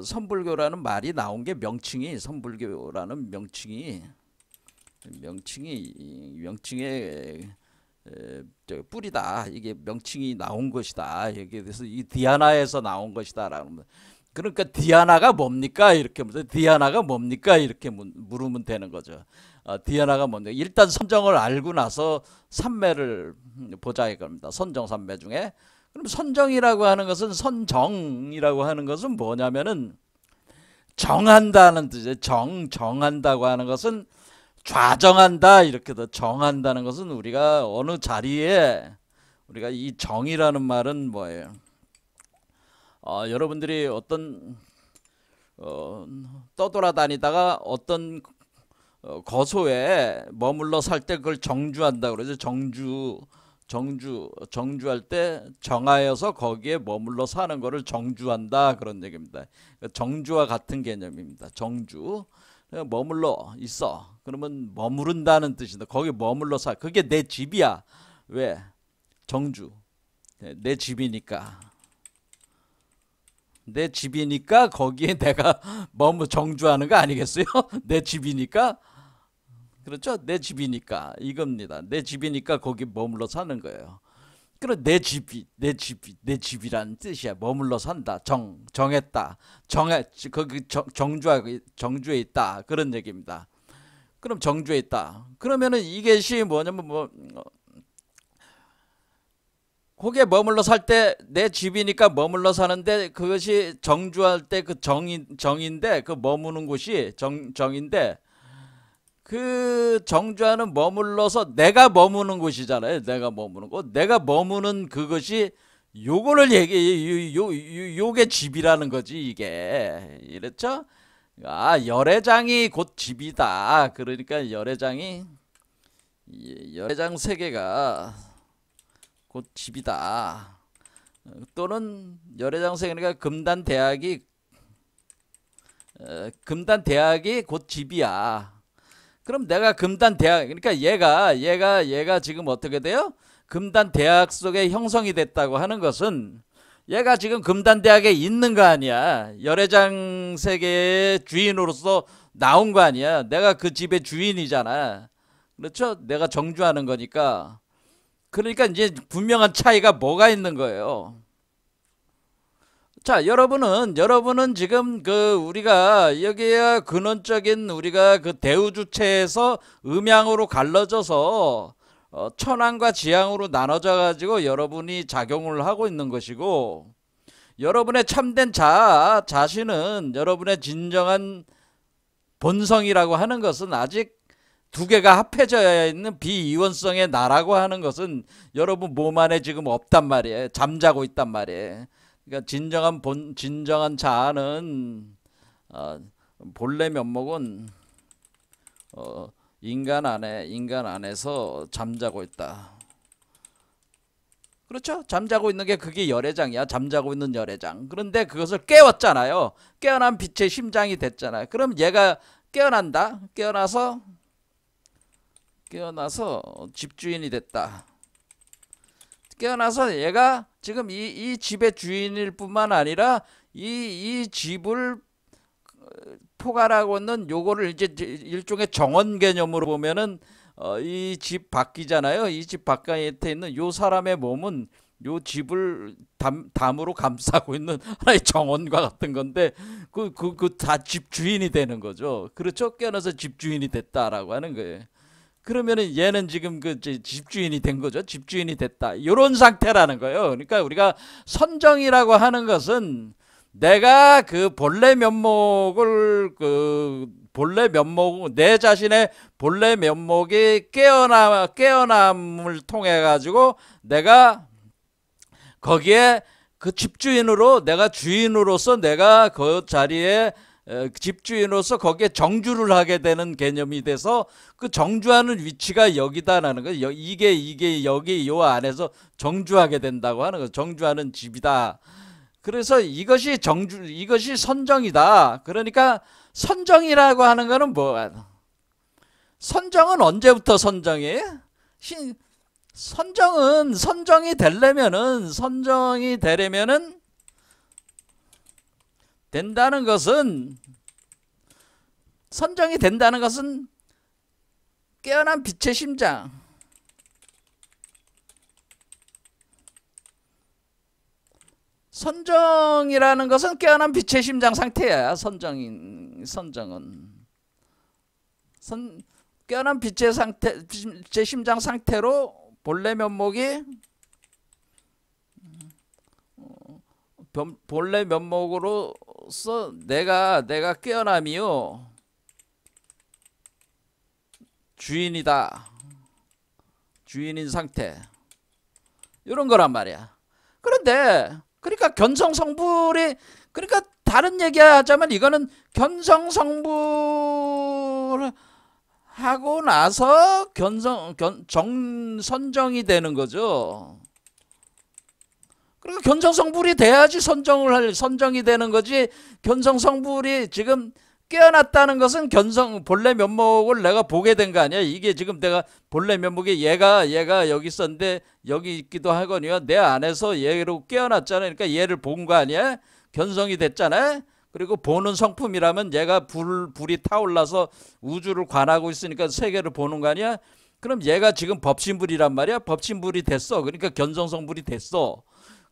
선불교라는 말이 나온 게 선불교라는 명칭의 뿌리다. 이게 명칭이 나온 것이다. 여기에 대해서 이 디아나에서 나온 것이다라는. 그러니까 디아나가 뭡니까? 이렇게 디아나가 뭡니까? 이렇게 물으면 되는 거죠. 디아나가 뭡니까? 일단 선정을 알고 나서 산매를 보자 이겁니다. 선정 산매 중에. 그럼 선정이라고 하는 것은 선정이라고 하는 것은 뭐냐면은 정한다는 뜻이에요. 정한다고 하는 것은 좌정한다 이렇게도. 정한다는 것은 우리가 어느 자리에 우리가 이 정이라는 말은 뭐예요? 여러분들이 어떤 떠돌아다니다가 어떤 거소에 머물러 살 때 그걸 정주한다 그러죠. 정주할 때 정하여서 거기에 머물러 사는 거를 정주한다 그런 얘기입니다. 정주와 같은 개념입니다. 정주. 머물러 있어. 그러면 머무른다는 뜻인데, 거기 머물러 사. 그게 내 집이야. 왜? 정주. 내 집이니까. 내 집이니까 거기에 내가 정주하는 거 아니겠어요? 내 집이니까. 그렇죠? 내 집이니까 이겁니다. 내 집이니까 거기 머물러 사는 거예요. 그럼 내 집이라는 뜻이야. 머물러 산다. 정했다. 거기 정주에 있다. 그런 얘기입니다. 그럼 정주에 있다. 그러면은 이것이 뭐냐면 거기에 머물러 살 때 내 집이니까 머물러 사는데 그것이 정주할 때 그 정인데 그 머무는 곳이 정인데 그 정주하는 머물러서 내가 머무는 곳이잖아요. 내가 머무는 곳. 내가 머무는 그것이 요거를 요게 집이라는 거지 이게. 이랬죠? 아, 열애장이 곧 집이다. 그러니까 열애장 세계가 곧 집이다. 또는 열애장 세계니까 금단대학이 곧 집이야. 그럼 내가 금단대학, 그러니까 얘가 지금 어떻게 돼요? 금단대학 속에 형성이 됐다고 하는 것은 얘가 지금 금단대학에 있는 거 아니야. 열애장 세계의 주인으로서 나온 거 아니야. 내가 그 집의 주인이잖아. 그렇죠? 내가 정주하는 거니까. 그러니까 이제 분명한 차이가 뭐가 있는 거예요. 자, 여러분은 지금 우리가 여기에 근원적인 우리가 그 대우주체에서 음양으로 갈라져서 천왕과 지향으로 나눠져 가지고 여러분이 작용을 하고 있는 것이고, 여러분의 참된 자신은 여러분의 진정한 본성이라고 하는 것은 아직 두 개가 합해져 있는 비이원성의 나라고 하는 것은 여러분 몸 안에 지금 없단 말이에요. 잠자고 있단 말이에요. 그러니까 진정한 자아는 본래 면목은 인간 안에서 잠자고 있다. 그렇죠? 잠자고 있는 게 그게 열애장이야. 잠자고 있는 열애장. 그런데 그것을 깨웠잖아요. 깨어난 빛의 심장이 됐잖아요. 그럼 얘가 깨어난다. 깨어나서 집주인이 됐다. 깨어나서 얘가 지금 이 집의 주인일 뿐만 아니라 이 집을 포괄하고 있는 요거를 이제 일종의 정원 개념으로 보면은 이 집 밖이잖아요. 이 집 바깥에 있는 요 사람의 몸은 요 집을 담으로 감싸고 있는 하나의 정원과 같은 건데 그 다 집주인이 되는 거죠. 그렇죠? 깨어나서 집주인이 됐다라고 하는 거예요. 그러면은 얘는 지금 그 집주인이 된 거죠. 집주인이 됐다. 이런 상태라는 거예요. 그러니까 우리가 선정이라고 하는 것은 내가 그 본래 면목을 내 자신의 본래 면목이 깨어남을 통해 가지고 내가 거기에 그 집주인으로 내가 주인으로서 내가 그 자리에 집주인으로서 거기에 정주를 하게 되는 개념이 돼서 그 정주하는 위치가 여기다라는 거예요. 이게 여기 요 안에서 정주하게 된다고 하는 거예요. 정주하는 집이다. 그래서 이것이 선정이다. 그러니까 선정이라고 하는 거는 뭐야? 선정은 언제부터 선정해? 선정이 되려면은 된다는 것은 선정이 된다는 것은 깨어난 빛의 심장, 선정이라는 것은 깨어난 빛의 심장 상태야. 선정은 깨어난 빛의 심장 상태로 본래 면목이 본래 면목으로서 내가 깨어남이요 주인이다. 주인인 상태. 이런 거란 말이야. 그런데 그러니까 견성성불이 그러니까 다른 얘기하자면 이거는 견성성불 하고 나서 선정이 되는 거죠. 그러니까 견성성불이 돼야지 선정이 되는 거지. 견성성불이 지금 깨어났다는 것은 본래 면목을 내가 보게 된 거 아니야. 이게 지금 내가 본래 면목이 얘가 여기 있었는데 여기 있기도 하거니와 내 안에서 얘로 깨어났잖아. 그러니까 얘를 본 거 아니야. 견성이 됐잖아. 그리고 보는 성품이라면 얘가 불이 타올라서 우주를 관하고 있으니까 세계를 보는 거 아니야. 그럼 얘가 지금 법신불이란 말이야. 법신불이 됐어. 그러니까 견성성불이 됐어.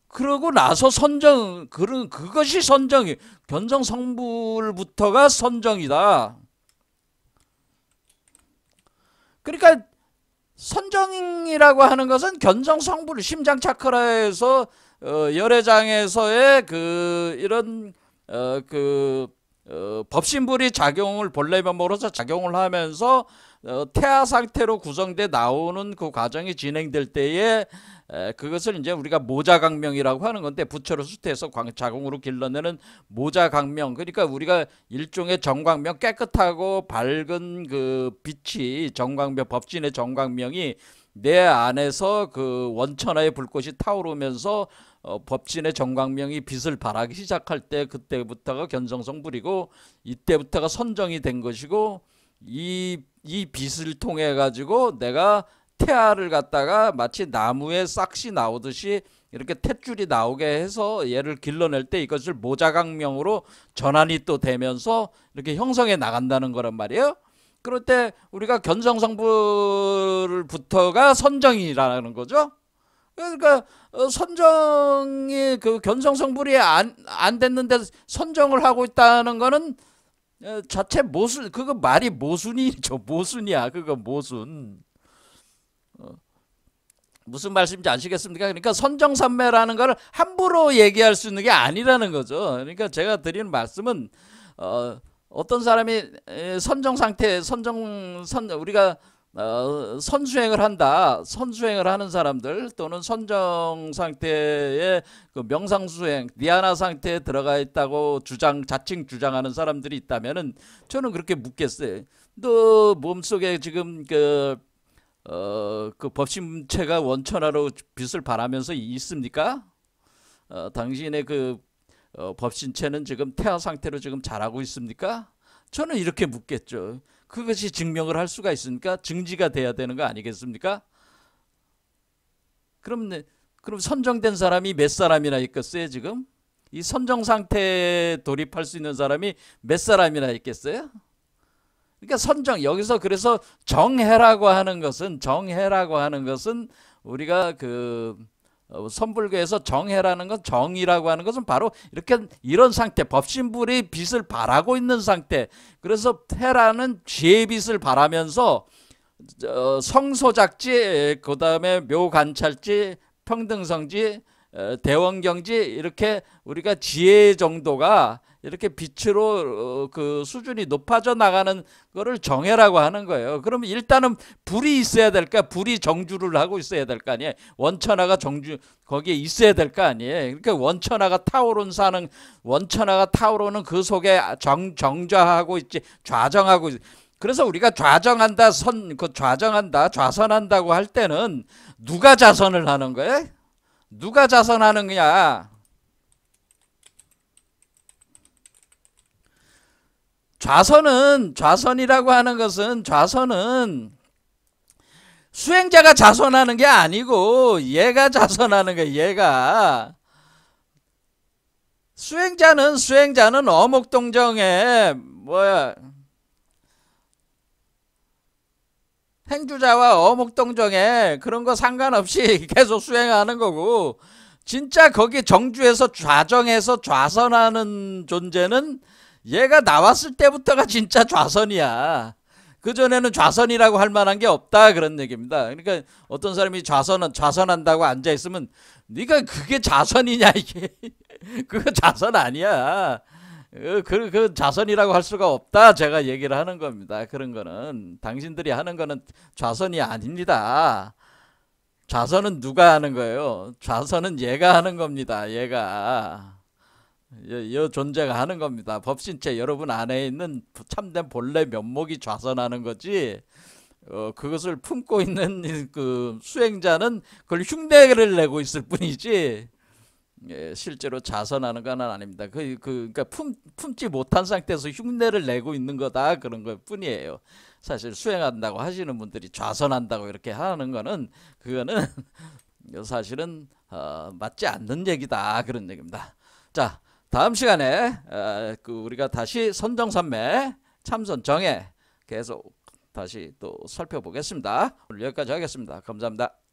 그러고 나서 선정, 그것이 선정이, 견성성불부터가 선정이다. 그러니까 선정이라고 하는 것은 견성성불, 심장차크라에서 열애장에서의 이런 법신불이 작용을 본래 면목으로서 작용을 하면서 태아 상태로 구성돼 나오는 그 과정이 진행될 때에 그것을 이제 우리가 모자강명이라고 하는 건데, 부처로 수태해서 자궁으로 길러내는 모자강명. 그러니까 우리가 일종의 정광명, 깨끗하고 밝은 그 빛이, 정광명, 법진의 정광명이 내 안에서 그 원천하의 불꽃이 타오르면서 법진의 정광명이 빛을 발하기 시작할 때, 그때부터가 견성성불이고, 이때부터가 선정이 된 것이고, 이 빛을 통해 가지고 내가 태아를 갖다가 마치 나무에 싹시 나오듯이 이렇게 탯줄이 나오게 해서 얘를 길러낼 때 이것을 모자강명으로 전환이 또 되면서 이렇게 형성해 나간다는 거란 말이에요. 그럴 때 우리가 견성성불부터가 선정이라는 거죠. 그러니까 선정이 그 견성성불이 안 됐는데 선정을 하고 있다는 거는 자체 모순, 그거 말이 모순이죠. 모순이야. 그거 모순. 무슨 말씀인지 아시겠습니까? 그러니까 선정산매라는 걸 함부로 얘기할 수 있는 게 아니라는 거죠. 그러니까 제가 드리는 말씀은 어떤 사람이 선정 상태, 우리가 선수행을 한다. 선수행을 하는 사람들, 또는 선정 상태의 그 명상수행, 니아나 상태에 들어가 있다고 자칭 주장하는 사람들이 있다면은 저는 그렇게 묻겠어요. 너 몸속에 지금 그 법신체가 원천하로 빛을 발하면서 있습니까? 당신의 그 법신체는 지금 태아 상태로 지금 자라고 있습니까? 저는 이렇게 묻겠죠. 그것이 증명을 할 수가 있으니까 증지가 돼야 되는 거 아니겠습니까? 그럼 선정된 사람이 몇 사람이나 있겠어요, 지금? 이 선정 상태에 돌입할 수 있는 사람이 몇 사람이나 있겠어요? 그러니까 여기서 그래서 정해라고 하는 것은 우리가 선불교에서 정해라는 건, 정이라고 하는 것은 바로 이런 상태, 법신불이 빛을 발하고 있는 상태. 그래서 해라는 지혜의 빛을 발하면서 성소작지, 그 다음에 묘관찰지, 평등성지, 대원경지, 이렇게 우리가 지혜 정도가 이렇게 빛으로 그 수준이 높아져 나가는 거를 정해라고 하는 거예요. 그러면 일단은 불이 있어야 될까? 불이 정주를 하고 있어야 될 거 아니에요. 원천하가 거기에 있어야 될 거 아니에요. 그러니까 원천하가 타오르는 그 속에 정좌하고 있지, 좌정하고 있지. 그래서 우리가 좌정한다, 좌선한다고 할 때는 누가 좌선을 하는 거예요? 누가 좌선하는 거냐? 좌선이라고 하는 것은, 좌선은 수행자가 좌선하는 게 아니고 얘가 좌선하는 거야. 얘가. 수행자는 어목동정에 행주자와 어목동정에 그런 거 상관없이 계속 수행하는 거고, 진짜 거기 정주에서 좌정해서 좌선하는 존재는 얘가 나왔을 때부터가 진짜 좌선이야. 그전에는 좌선이라고 할 만한 게 없다, 그런 얘기입니다. 그러니까 어떤 사람이 좌선한다고 앉아있으면 네가 그게 좌선이냐, 이게. 그거 좌선 아니야. 그 좌선이라고 할 수가 없다, 제가 얘기를 하는 겁니다. 그런 거는 당신들이 하는 거는 좌선이 아닙니다. 좌선은 누가 하는 거예요? 좌선은 얘가 하는 겁니다. 얘가. 이 존재가 하는 겁니다. 법신체 여러분 안에 있는 참된 본래 면목이 좌선하는 거지, 그것을 품고 있는 그 수행자는 그걸 흉내를 내고 있을 뿐이지, 실제로 좌선하는 건 아닙니다. 그러니까 품지 못한 상태에서 흉내를 내고 있는 거다, 그런 것 뿐이에요. 사실 수행한다고 하시는 분들이 좌선한다고 이렇게 하는 거는, 그거는 사실은 맞지 않는 얘기다, 그런 얘기입니다. 자, 다음 시간에 우리가 다시 선정산매, 참선정해 계속 다시 또 살펴보겠습니다. 오늘 여기까지 하겠습니다. 감사합니다.